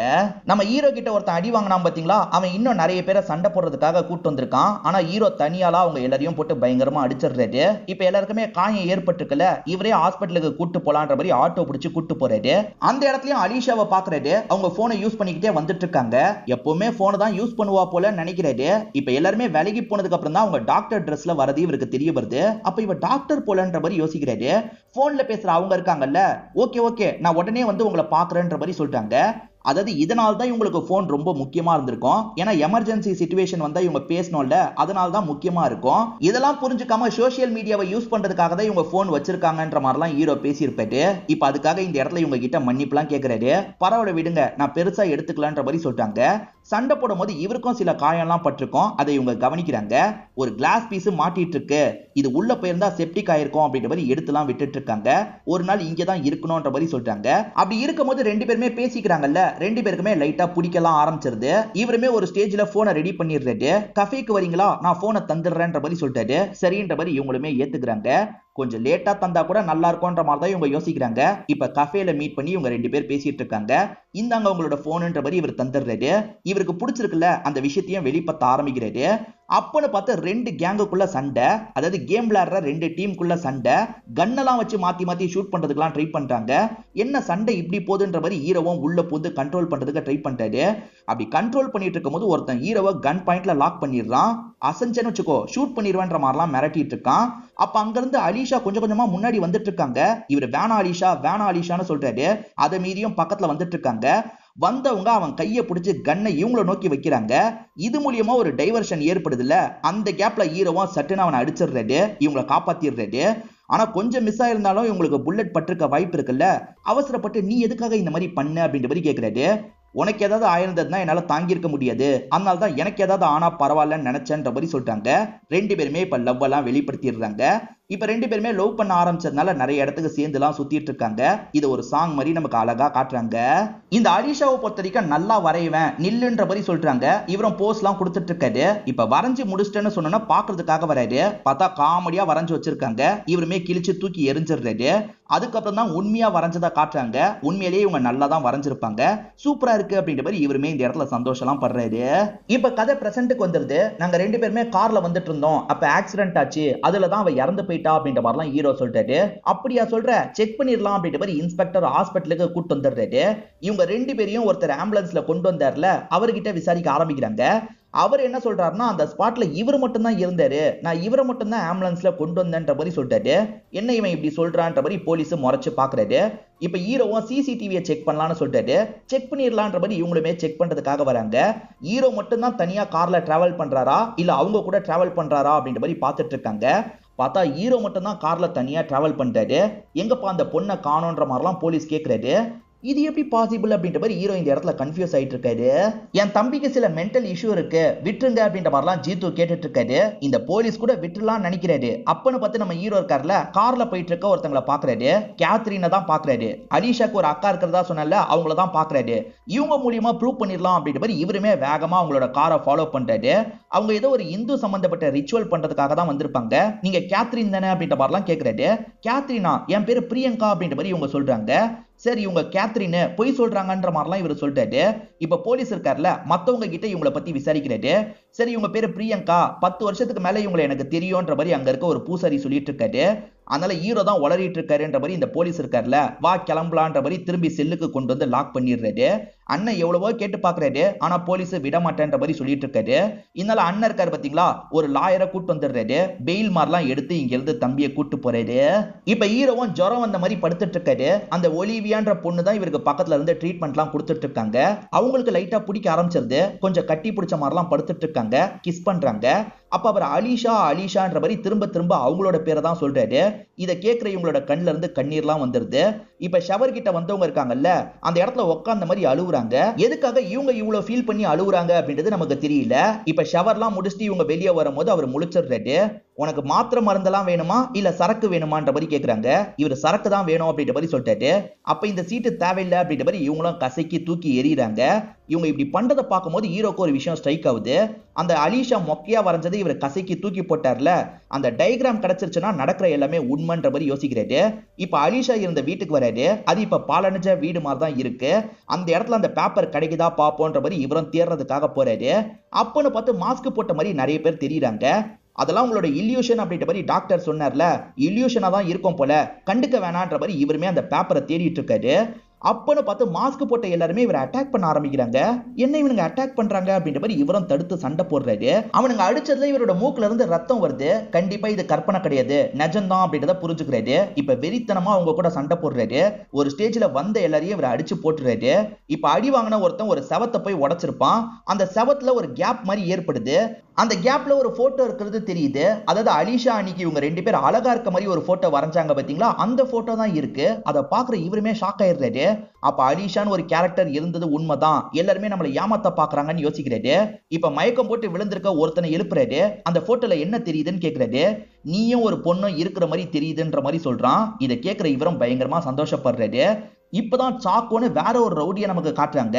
நம்ம ஹீரோ கிட்ட ஒருத்தன் அடி வாங்கினான் பாத்தீங்களா, அவன் இன்னும் நிறைய பேரை சண்டை போடுறதுக்காக கூட்டு வந்திருக்கான். ஆனா ஹீரோ தனியாலா அவங்க எல்லாரையும் போட்டு பயங்கரமா அடிச்சிடுறாரு. இப்ப எல்லாருக்குமே காயம் ஏற்பட்டுருக்குல்ல, இவரே ஹாஸ்பிட்டலுக்கு கூட்டு போலான்ற மாதிரி ஆட்டோ பிடிச்சு கூட்டு போறாரு. அந்த இடத்துலயும் அலிஷாவை பாக்குறாரு. அவங்க போனை யூஸ் பண்ணிக்கிட்டே வந்துட்டு இருக்காங்க. எப்பவுமே போனை தான் யூஸ் பண்ணுவா போல நினைக்கிறாரு. இப்ப எல்லாருமே வேலைக்கு போனதுக்கு அப்புறம் தான் அவங்க டாக்டர் ட்ரெஸ்ல வரது இவருக்கு தெரிய வருது. அப்ப இவ டாக்டர் போலன்ற மாதிரி யோசிக்கிறாரு. போன்ல பேசுற அவங்க இருக்காங்கல்ல, ஓகே நான் உடனே வந்து உங்களை பாக்குறேன்ற மாதிரி சொல்லிட்டாங்க. அதாவது இதனால தான் இவங்களுக்கு போன் ரொம்ப முக்கியமா இருந்திருக்கும். ஏன்னா எமர்ஜென்சி சிச்சுவேஷன் வந்தா இவங்க பேசணும்ல, அதனால தான் முக்கியமா இருக்கும். இதெல்லாம் புரிஞ்சுக்காம சோசியல் மீடியாவை யூஸ் பண்றதுக்காக தான் இவங்க போன் வச்சிருக்காங்கன்ற மாதிரிலாம் ஹீரோ பேசியிருப்பாரு. இப்ப அதுக்காக இந்த இடத்துல இவங்க கிட்ட மன்னிப்புலாம் கேட்கிறாரு. பரவாயில்ல விடுங்க, நான் பெருசா எடுத்துக்கலான்ற மாதிரி சொல்லிட்டாங்க. சண்டை போடும் போது இவருக்கும் சில காயம்லாம் பட்டிருக்கும். அதை இவங்க கவனிக்கிறாங்க. ஒரு கிளாஸ் பீஸ் மாட்டிட்டு இருக்கு, இது உள்ள போயிருந்தா செப்டிக் ஆயிருக்கும் அப்படின்ற மாதிரி எடுத்துலாம் விட்டுட்டு இருக்காங்க. ஒரு நாள் இங்க தான் இருக்கணும்ன்ற மாதிரி சொல்றாங்க. அப்படி இருக்கும்போது ரெண்டு பேருமே பேசிக்கிறாங்கல்ல, ரெண்டு பேருக்குமே லைட்டா பிடிக்கலாம் ஆரம்பிச்சிருது. இவருமே ஒரு ஸ்டேஜ்ல போனை ரெடி பண்ணிடுறாரு. கஃபேக்கு வரீங்களா, நான் போனை தந்துடுறேன்ற மாதிரி சொல்லிட்டாரு. சரின்ற மாதிரி இவங்களுமே ஏத்துக்கிறாங்க. கொஞ்சம் லேட்டா தந்தா கூட நல்லா இருக்கும்ன்ற மாதிரி தான் இவங்க யோசிக்கிறாங்க. இப்ப கஃபேல மீட் பண்ணி இவங்க ரெண்டு பேர் பேசிட்டு இருக்காங்க. இந்தாங்க உங்களோட போனுன்ற மாதிரி இவர் தந்துடுறாரு. இவருக்கு பிடிச்சிருக்குல்ல, அந்த விஷயத்தையும் வெளிப்படுத்த ஆரம்பிக்கிறாரு. அப்பன்னு பார்த்து ரெண்டு கேங்குக்குள்ள சண்டை, அதாவது கேம் விளையாடுற ரெண்டு டீமுக்குள்ள சண்டை. கன்னெல்லாம் வச்சு மாத்தி மாத்தி ஷூட் பண்றதுக்குலாம் ட்ரை பண்றாங்க. என்ன சண்டை இப்படி போகுதுன்ற மாதிரி ஹீரோவும் உள்ள போது கண்ட்ரோல் பண்றதுக்கு ட்ரை பண்றாரு. அப்படி கண்ட்ரோல் பண்ணிட்டு இருக்கும்போது ஒருத்தன் ஹீரோவை கன் பாயிண்ட்ல லாக் பண்ணிடுறான். அசஞ்சன்னு வச்சுக்கோ ஷூட் பண்ணிடுவேன்ற மாதிரிலாம் மிரட்டிட்டு இருக்கான். அப்ப அங்கிருந்து அலிஷா கொஞ்சம் கொஞ்சமா முன்னாடி வந்துட்டு இருக்காங்க. இவர் வேணா அலிஷா வேணா அலிஷான்னு சொல்றாரு. அதை மீறியும் பக்கத்துல வந்துட்டு இருக்காங்க. வந்தவங்க அவன் கையை பிடிச்சி கண்ணை இவங்கள நோக்கி வைக்கிறாங்க. இது மூலியமா ஒரு டைவர்ஷன் ஏற்படுதுல, அந்த கேப்ல ஹீரோவும் சட்டுன்னு அவனை அடிச்சிடுறாரு, இவங்களை காப்பாத்திடுறாரு. ஆனா கொஞ்சம் மிஸ் ஆயிருந்தாலும் இவங்களுக்கு புல்லட் பட்டிருக்க வாய்ப்பு இருக்குல்ல. அவசரப்பட்டு நீ எதுக்காக இந்த மாதிரி பண்ண அப்படின்ற மாதிரி கேட்கிறாரு. உனக்கு ஏதாவது ஆயிருந்ததுன்னா என்னால தாங்கியிருக்க முடியாது, அதனால தான் எனக்கு ஏதாவது ஆனா பரவாயில்லன்னு நினைச்சேன்ற மாதிரி சொல்லிட்டாங்க. ரெண்டு பேருமே இப்ப லவ் எல்லாம் வெளிப்படுத்திடுறாங்க. இப்ப ரெண்டு பேருமே லவ் பண்ண ஆரம்பிச்சதுனால நிறைய இடத்துக்கு சேர்ந்துலாம் சுத்திட்டு இருக்காங்க. இது ஒரு சாங் மாதிரி நமக்கு அழகா காட்டுறாங்க. இந்த அலிஷாவை பொறுத்த வரைக்கும் நல்லா வரைவேன் நில்லுன்ற மாதிரி சொல்றாங்க. இவரும் போஸ் எல்லாம் கொடுத்துட்டு இருக்காரு. இப்ப வரைஞ்சு முடிச்சிட்டேன்னு சொன்னா பாக்குறதுக்காக வராரு. பார்த்தா காமெடியா வரைஞ்சு வச்சிருக்காங்க. இவருமே கிழிச்சு தூக்கி எரிஞ்சிடுறாரு. அதுக்கப்புறம் தான் உண்மையா வரைஞ்சதா காட்டுறாங்க. உண்மையிலேயே இவங்க நல்லா தான் வரைஞ்சிருப்பாங்க, சூப்பரா இருக்கு அப்படின்ற மாதிரி இவருமே இந்த இடத்துல சந்தோஷம் படுறாரு. இப்ப கதை பிரசன்ட்டுக்கு வந்துருது. நாங்க ரெண்டு பேருமே கார்ல வந்துட்டு இருந்தோம், அப்ப ஆக்சிடென்ட் ஆச்சு, அதுலதான் அவ இறந்து போயிட்டா அப்படின்ற மாதிரிலாம் ஹீரோ சொல்றாரு. அப்படியா சொல்ற, செக் பண்ணிடலாம் அப்படின்ற மாதிரி இன்ஸ்பெக்டர் ஹாஸ்பிட்டலுக்கு கூட்டு வந்துடுறாரு. இவங்க ரெண்டு பேரையும் ஒருத்தர் ஆம்புலன்ஸ்ல கொண்டு வந்தார்ல, அவர்கிட்ட விசாரிக்க ஆரம்பிக்கிறாங்க. அவர் என்ன சொல்றாருன்னா, அந்த ஸ்பாட்ல இவர் மட்டும் தான் இருந்தாரு, நான் இவரை மட்டும் தான் ஆம்புலன்ஸ்ல கொண்டு வந்தேன்ற மாதிரி சொல்லிட்டாரு. என்ன இவன் இப்படி சொல்றான்ற மாதிரி போலீஸ் முறைச்சு பாக்குறாரு. இப்ப ஹீரோவும் சிசிடிவியை செக் பண்ணலாம்னு சொல்லிட்டாரு. செக் பண்ணிடலான்ற மாதிரி இவங்களுமே செக் பண்றதுக்காக வராங்க. ஹீரோ மட்டும் தான் தனியா கார்ல டிராவல் பண்றாரா இல்ல அவங்க கூட டிராவல் பண்றாரா அப்படின்ற மாதிரி பார்த்துட்டு இருக்காங்க. பார்த்தா ஹீரோ மட்டும் தான் கார்ல தனியா டிராவல் பண்றாரு. எங்கப்பா அந்த பொண்ணை காணோன்ற மாதிரிலாம் போலீஸ் கேட்கிறாரு. இது எப்படி பாசிபிள் அப்படின்ற மாதிரி ஹீரோ இந்த இடத்துல கன்ஃபியூஸ் ஆயிட்டு இருக்காரு. என் தம்பிக்கு சில மென்டல் இஷ்யூ இருக்கு, விட்டுருங்க அப்படின்ற மாதிரிலாம் ஜீத்து கேட்டுட்டு இருக்காரு. இந்த போலீஸ் கூட விட்டுலாம் நினைக்கிறாரு. அப்பன்னு பார்த்து நம்ம ஹீரோ இருக்காருல, கார்ல போயிட்டு இருக்க ஒருத்தங்களை பாக்குறாரு. கேத்ரினை தான் பாக்குறாரு. அலிஷாக்கு ஒரு அக்கா இருக்கிறதா சொன்னால அவங்கள தான் பாக்குறாரு. இவங்க மூலியமா ப்ரூவ் பண்ணிடலாம் அப்படின்ற மாதிரி இவருமே வேகமா அவங்களோட காரை ஃபாலோ பண்றாரு. அவங்க ஏதோ ஒரு இந்து சம்பந்தப்பட்ட ரிச்சுவல் பண்றதுக்காக தான் வந்திருப்பாங்க. நீங்க கேத்ரின் தானே அப்படின்ற மாதிரிலாம் கேட்கிறாரு. கேத்ரினா, என் பேரு பிரியங்கா அப்படின்ற மாதிரி இவங்க சொல்றாங்க. சரி இவங்க கேத்ரின் பொய் சொல்றாங்கன்ற மாதிரிலாம் இவர் சொல்லிட்டாரு. இப்ப போலீஸ் இருக்காருல, மத்தவங்க கிட்ட இவங்களை பத்தி விசாரிக்கிறாரு. சரி இவங்க பேரு பிரியங்கா, 10 வருஷத்துக்கு மேல இவங்களை எனக்கு தெரியும்ன்ற மாதிரி அங்க இருக்க ஒரு பூசாரி சொல்லிட்டு இருக்காரு. அதனால ஹீரோ தான் உளறிட்டு இருக்காருன்ற மாதிரி இந்த போலீஸ் இருக்காருல, வா கிளம்பலான்ற மாதிரி திரும்பி செல்லுக்கு கொண்டு வந்து லாக் பண்ணிடுறாரு. அண்ணன் எவ்வளவோ கேட்டு பாக்குறாரு, ஆனா போலீஸ் விட மாட்டேன்ற மாதிரி சொல்லிட்டு இருக்காரு. இதனால அண்ணன் இருக்காரு பாத்தீங்களா, ஒரு லாயரை கூட்டு வந்துடுறாரு. பெயில் மாதிரிலாம் எடுத்து இங்க இருந்து தம்பியை கூட்டு போறாரு. இப்ப ஹீரோவும் ஜுரம் வந்த மாதிரி படுத்துட்டு இருக்காரு. அந்த ஒலிவியான்ற பொண்ணு தான் இவருக்கு பக்கத்துல இருந்து ட்ரீட்மெண்ட்லாம் கொடுத்துட்டு இருக்காங்க. அவங்களுக்கு லைட்டா பிடிக்க ஆரம்பிச்சிருது. கொஞ்சம் கட்டி பிடிச்ச மாதிரிலாம் படுத்துட்டு இருக்காங்க, கிஸ் பண்றாங்க. அப்ப அவர் அலிஷா அலிஷான்ற மாதிரி திரும்ப திரும்ப அவங்களோட பேரை தான் சொல்றாரு. இதை கேட்கிற இவங்களோட கண்ணுல இருந்து கண்ணீர்லாம் வந்துருது. இப்ப ஷவர் கிட்ட வந்தவங்க இருக்காங்கல்ல, அந்த இடத்துல உட்கார்ந்த மாதிரி அழுகுறாங்க. எதுக்காக இவங்க இவ்வளவு ஃபீல் பண்ணி அழுகுறாங்க அப்படின்றது நமக்கு தெரியல. இப்ப ஷவர்லாம் முடிச்சுட்டு இவங்க வெளியே வரும்போது அவர் முழிச்சிடுறாரு. உனக்கு மாத்திரை மருந்தெல்லாம் வேணுமா இல்ல சரக்கு வேணுமான்ற மாதிரி கேக்குறாங்க. இவர் சரக்கு தான் வேணும் அப்படின்ற மாதிரி சொல்லிட்டாரு. அப்ப இந்த சீட்டு தேவையில்லை அப்படின்ற மாதிரி இவங்களும் கசக்கி தூக்கி எறிறாங்க. இவங்க இப்படி பண்றதை பார்க்கும்போது ஹீரோக்கு ஒரு விஷயம் ஸ்ட்ரைக் ஆகுது. அந்த அலிஷா மொக்கையா வரைஞ்சது இவர் கசக்கி தூக்கி போட்டார்ல, அந்த டயக்ராம் கிடைச்சிருச்சுன்னா நடக்கிற எல்லாமே உண்மைன்ற மாதிரி யோசிக்கிறாரு. இப்ப அலிஷா இருந்த வீட்டுக்கு வராரு. அது இப்ப பாலடைஞ்ச வீடு மாதிரி தான் இருக்கு. அந்த இடத்துல அந்த பேப்பர் கிடைக்குதா பாப்போன்ற மாதிரி இவரும் தேடுறதுக்காக போறாரு. அப்பன்னு பார்த்து மாஸ்க் போட்ட மாதிரி நிறைய பேர் தெரியுறாங்க. அதெல்லாம் உங்களோட இல்யூஷன் அப்படின்ற மாதிரி டாக்டர் சொன்னார்ல, இல்யூஷனா தான் இருக்கும் போல, கண்டுக்க வேணான்ற மாதிரி இவருமே அந்த பேப்பரை தேடிட்டு இருக்காரு. அப்பன்னு பார்த்து மாஸ்க் போட்ட எல்லாருமே இவரை அட்டாக் பண்ண ஆரம்பிக்கிறாங்க. என்ன இவனுங்க அட்டாக் பண்றாங்க அப்படின்ற மாதிரி இவரும் தடுத்து சண்டை போடுறாரு. அவனுங்க அடிச்சதுல இவரோட மூக்குல இருந்து ரத்தம் வருது. கண்டிப்பா இது கற்பனை கிடையாது, நிஜம்தான் அப்படின்றத புரிஞ்சுக்கிறாரு. இப்ப வெறித்தனமா அவங்க கூட சண்டை போடுறாரு. ஒரு ஸ்டேஜ்ல வந்த எல்லாரையும் இவரை அடிச்சு போட்டுறாரு. இப்ப அடி வாங்கின ஒருத்தன் ஒரு செவத்தை போய் உடைச்சிருப்பான். அந்த செவத்துல ஒரு கேப் மாதிரி ஏற்படுது. அந்த கேப்ல ஒரு போட்டோ இருக்கிறது தெரியுது. அதாவது அலிஷா அன்னைக்கு இவங்க ரெண்டு பேர் அழகா இருக்க மாதிரி ஒரு போட்டோ வரைஞ்சாங்க பாத்தீங்களா, அந்த போட்டோ தான் இருக்கு. அதை பாக்குற இவருமே ஷாக் ஆயிடுறாரு. அப்ப அலிஷான்னு ஒரு கேரக்டர் இருந்தது உண்மைதான், எல்லாருமே நம்மளை ஏமாத்த பாக்குறாங்கன்னு யோசிக்கிறாரு. இப்ப மயக்கம் போட்டு விழுந்திருக்க ஒருத்தனை எழுப்புறாரு. அந்த போட்டோல என்ன தெரியுதுன்னு கேக்குறாரு. நீயும் ஒரு பொண்ணும் இருக்கிற மாதிரி தெரியுதுன்ற மாதிரி சொல்றான். இதை கேட்கிற இவரும் பயங்கரமா சந்தோஷப்படுறாரு. இப்பதான் சாக்கோன்னு வேற ஒரு ரவுடியை நமக்கு காட்டுறாங்க.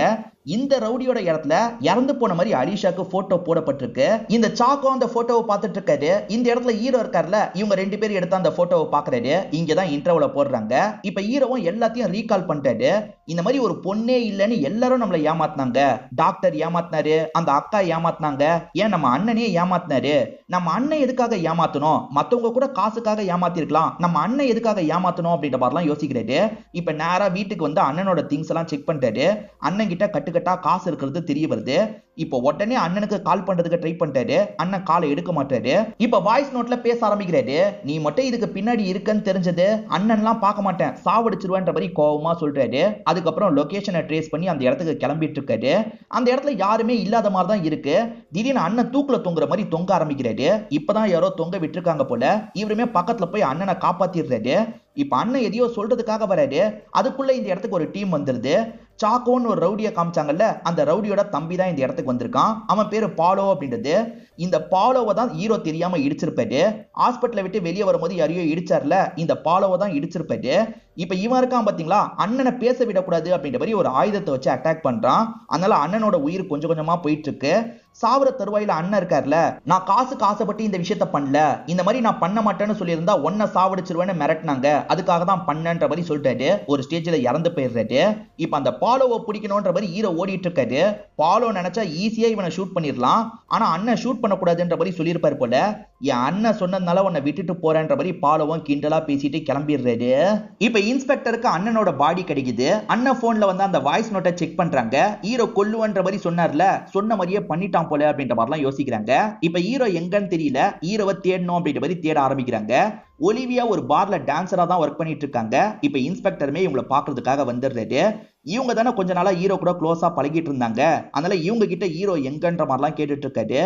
இந்த ரவுடியோட இடத்துல இறந்து போன மாதிரி அலிஷாக்கு போட்டோ போடப்பட்டிருக்கு. இந்த சாக்கோ அந்த போட்டோவை பார்த்துட்டு இருக்காரு. இந்த இடத்துல ஹீரோ இருக்காருல, இவங்க 2 பேரும் எடுத்து அந்த போட்டோவை பாக்குறாரு. இங்கதான் இன்டர்வல போடுறாங்க. இப்ப ஹீரோவும் எல்லாத்தையும் ரீகால் பண்ணிட்டாரு. இந்த மாதிரி ஒரு பொண்ணே இல்லைன்னு எல்லாரும் நம்மளை ஏமாத்தினாங்க. டாக்டர் ஏமாத்தினாரு, அந்த அக்கா ஏமாத்தினாங்க, ஏன் நம்ம அண்ணனே ஏமாத்தினாரு. நம்ம அண்ணன் எதுக்காக ஏமாத்தணும்? மத்தவங்க கூட காசுக்காக ஏமாத்திருக்கலாம், நம்ம அண்ணன் எதுக்காக ஏமாத்தணும் அப்படின்ற மாதிரிலாம் யோசிக்கிறாரு. இப்ப நேரா வீட்டுக்கு வந்து அண்ணனோட திங்ஸ் எல்லாம் செக் பண்ணிட்டாரு. அண்ணன் கிட்ட கட்டுக்கட்டா காசு இருக்கிறது தெரிய வருது. இப்போ உடனே அண்ணனுக்கு கால் பண்றதுக்கு ட்ரை பண்ணிட்டாரு. அண்ணன் காலை எடுக்க மாட்டாரு. இப்ப வாய்ஸ் நோட்ல பேச ஆரம்பிக்கிறாரு. நீ மட்டும் இதுக்கு பின்னாடி இருக்குன்னு தெரிஞ்சது அண்ணன்லாம் பார்க்க மாட்டேன், சாவடிச்சிருவேன்ற மாதிரி கோவமா சொல்றாரு. அதுக்கப்புறம் லொகேஷனை ட்ரேஸ் பண்ணி அந்த இடத்துக்கு கிளம்பிட்டு இருக்காரு. அந்த இடத்துல யாருமே இல்லாத மாதிரி தான் இருக்கு. திடீர்னு அண்ணன் தூக்குல தொங்குற மாதிரி தொங்க ஆரம்பிக்கிறாரு. இப்பதான் யாரோ தொங்க விட்டுருக்காங்க போல. இவருமே பக்கத்துல போய் அண்ணனை காப்பாத்திடுறாரு. இப்ப அண்ணன் எதையோ சொல்றதுக்காக வராரு. அதுக்குள்ள இந்த இடத்துக்கு ஒரு டீம் வந்துருது. சாக்கோன்னு ஒரு ரவுடியை காமிச்சாங்கல்ல, அந்த ரவுடியோட தம்பி தான் இந்த இடத்துக்கு வந்திருக்கான். அவன் பேரு பாலோ அப்படின்றது. இந்த பாலோவை தான் ஹீரோ தெரியாம இடிச்சிருப்பாரு. ஹாஸ்பிட்டலை விட்டு வெளியே வரும்போது யாரையோ இடிச்சார்ல, இந்த பாலோவை தான் இடிச்சிருப்பாரு. இப்ப இவன் இருக்கான் பாத்தீங்களா, அண்ணனை பேச விடக்கூடாது அப்படின்ற மாதிரி ஒரு ஆயுதத்தை வச்சு அட்டாக் பண்றான். அதனால அண்ணனோட உயிர் கொஞ்சம் கொஞ்சமா போயிட்டு இருக்கு. சாவர தருவாயில அண்ணன் இருக்காருல, நான் காசுக்கு ஆசைப்பட்டு இந்த விஷயத்த பண்ணல, இந்த மாதிரி நான் பண்ண மாட்டேன்னு சொல்லியிருந்தா ஒன்ன சாவடிச்சிருவேன்னு மிரட்டினாங்க, அதுக்காக தான் பண்ணன்ற மாதிரி சொல்லிட்டாரு. ஒரு ஸ்டேஜ்ல இறந்து போயிடுறாரு. இப்ப அந்த பாலோவை பிடிக்கணும்ன்ற மாதிரி ஹீரோ ஓடிட்டு இருக்காரு. பாலோ நினைச்சா ஈஸியா இவனை ஷூட் பண்ணிடலாம், ஆனா அண்ணன் ஷூட் பண்ணக்கூடாதுன்ற மாதிரி சொல்லியிருப்பாரு போல. என் அண்ணன் சொன்னதுனால உன்னை விட்டுட்டு போறேன்ற மாதிரி பாலோவும் கிண்டலா பேசிட்டு கிளம்பிடுறாரு. இப்ப இன்ஸ்பெக்டருக்கு அண்ணனோட பாடி கிடைக்குது. அண்ணன் போன்ல வந்து அந்த வாய்ஸ் நோட்டை செக் பண்றாங்க. ஹீரோ கொல்லுவன்ற மாதிரி சொன்னார்ல, சொன்ன மாதிரியே பண்ணிட்டான் போல அப்படின்ற மாதிரிலாம் யோசிக்கிறாங்க. இப்ப ஹீரோ எங்கன்னு தெரியல, ஹீரோவை தேடணும் அப்படின்ற மாதிரி தேட ஆரம்பிக்கிறாங்க. ஒலிவியா ஒரு பார்ல டான்சரா தான் ஒர்க் பண்ணிட்டு இருக்காங்க. இப்ப இன்ஸ்பெக்டருமே இவங்களை பாக்குறதுக்காக வந்துடுறாரு. இவங்க தானே கொஞ்ச நாளா ஹீரோ கூட க்ளோஸா பழகிட்டு இருந்தாங்க. அதனால இவங்க கிட்ட ஹீரோ எங்கன்ற மாதிரிலாம் கேட்டுட்டு இருக்காரு.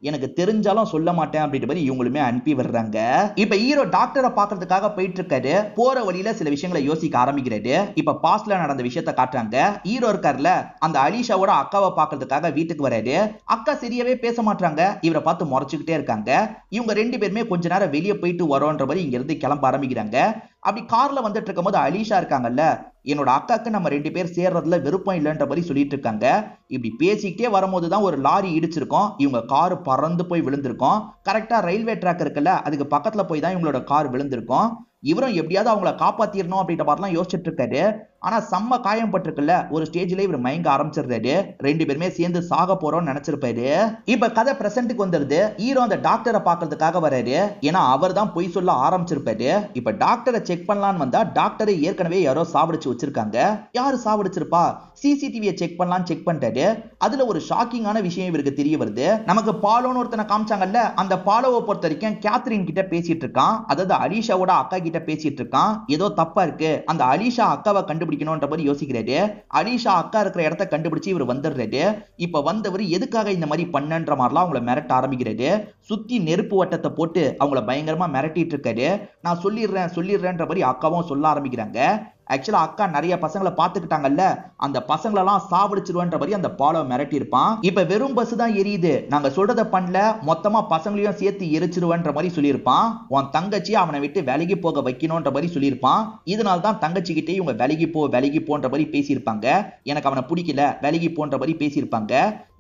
எனக்கு தெரிஞ்சாலும் சொல்ல மாட்டேன் அப்படின்ற மாதிரி இவங்களுமே அனுப்பி வர்றாங்க. இப்ப ஹீரோ டாக்டரை பாக்குறதுக்காக போயிட்டு இருக்காரு. போற வழியில சில விஷயங்களை யோசிக்க ஆரம்பிக்கிறாரு. இப்ப பாஸ்ட்ல நடந்த விஷயத்த காட்டுறாங்க. ஹீரோ இருக்காருல, அந்த அலிஷாவோட அக்காவை பாக்குறதுக்காக வீட்டுக்கு வராரு. அக்கா சரியாவே பேச மாட்டாங்க. இவரை பார்த்து முறைச்சுக்கிட்டே இருக்காங்க. இவங்க 2 பேருமே கொஞ்ச நேரம் வெளியே போயிட்டு வரோன்ற மாதிரி இங்க இருந்து கிளம்ப ஆரம்பிக்கிறாங்க. அப்படி கார்ல வந்துட்டு இருக்கும் போது அலிஷா இருக்காங்கல்ல, என்னோட அக்காக்கு நம்ம 2 பேர் சேர்றதுல விருப்பம் இல்லைன்ற மாதிரி சொல்லிட்டு இருக்காங்க. இப்படி பேசிக்கிட்டே வரும்போது தான் ஒரு லாரி இடிச்சிருக்கோம். இவங்க கார் பறந்து போய் விழுந்திருக்கோம். கரெக்டா ரயில்வே ட்ராக் இருக்குல்ல, அதுக்கு பக்கத்துல போய் தான் இவங்களோட கார் விழுந்திருக்கும். இவரும் எப்படியாவது அவங்கள காப்பாத்திரணும் அப்படின்ற மாதிரிலாம் யோசிச்சுட்டு இருக்காரு. ஆனா செம்ம காயம் பட்டிருக்குல்ல, ஒரு ஸ்டேஜ்ல இவர் மயங்க ஆரம்பிச்சிடுறாரு. 2 பேருமே சேர்ந்து சாக போறோம்னு நினைச்சிருப்பாரு. இப்ப கதை பிரசன்ட்டுக்கு வந்துருது. ஹீரோ அந்த டாக்டரை பாக்குறதுக்காக வராரு. ஏன்னா அவர் தான் பொய் சொல்ல ஆரம்பிச்சிருப்பாரு. இப்ப டாக்டரை செக் பண்ணலான்னு வந்தா டாக்டரை ஏற்கனவே யாரோ சாவடிச்சு வச்சிருக்காங்க. யாரு சாவடிச்சிருப்பா? சிசிடிவியை செக் பண்ணலாம் செக் பண்ணிட்டாரு. அதுல ஒரு ஷாக்கிங்கான விஷயம் இவருக்கு தெரிய வருது. நமக்கு பாலோன்னு ஒருத்தனை காமிச்சாங்கல்ல, அந்த பாலோவை பொறுத்த வரைக்கும் கேத்ரின் கிட்ட பேசிட்டு இருக்கான். அதாவது அலிஷாவோட அக்கா கிட்ட பேசிட்டு இருக்கான். ஏதோ தப்பா இருக்கு, அந்த அலிஷா அக்காவை கண்டுபிடிக்கணும்ன்ற மாதிரி யோசிக்கிறாரு. அலிஷா அக்கா இருக்கிற இடத்த கண்டுபிடிச்சு இவர் வந்துடுறாரு. இப்ப வந்தவர் எதுக்காக இந்த மாதிரி பண்ணன்ற மாதிரிலாம் அவங்கள மிரட்ட ஆரம்பிக்கிறாரு. சுத்தி நெருப்பு வட்டத்தை போட்டு அவங்கள பயங்கரமா மிரட்டிட்டு இருக்காரு. நான் சொல்லிடுறேன்ற மாதிரி அக்காவும் சொல்ல ஆரம்பிக்கிறாங்க. ஆக்சுவலா அக்கா நிறைய பசங்களை பாத்துக்கிட்டாங்கல்ல, அந்த பசங்களெல்லாம் சாவடிச்சிருவன்ற மாதிரி அந்த பாலோ மிரட்டி இருப்பான். இப்ப வெறும் பஸ் தான் எரியுது, நாங்க சொல்றத பண்ணல, மொத்தமா பசங்களையும் சேர்த்து எரிச்சிருவன்ற மாதிரி சொல்லியிருப்பான். உன் தங்கச்சி அவனை விட்டு விலகி போக வைக்கணும்ன்ற மாதிரி சொல்லியிருப்பான். இதனால தான் தங்கச்சி கிட்டே இவங்க விலகி போன்ற மாதிரி பேசியிருப்பாங்க. எனக்கு அவனை பிடிக்கல, விலகி போன்ற மாதிரி பேசியிருப்பாங்க.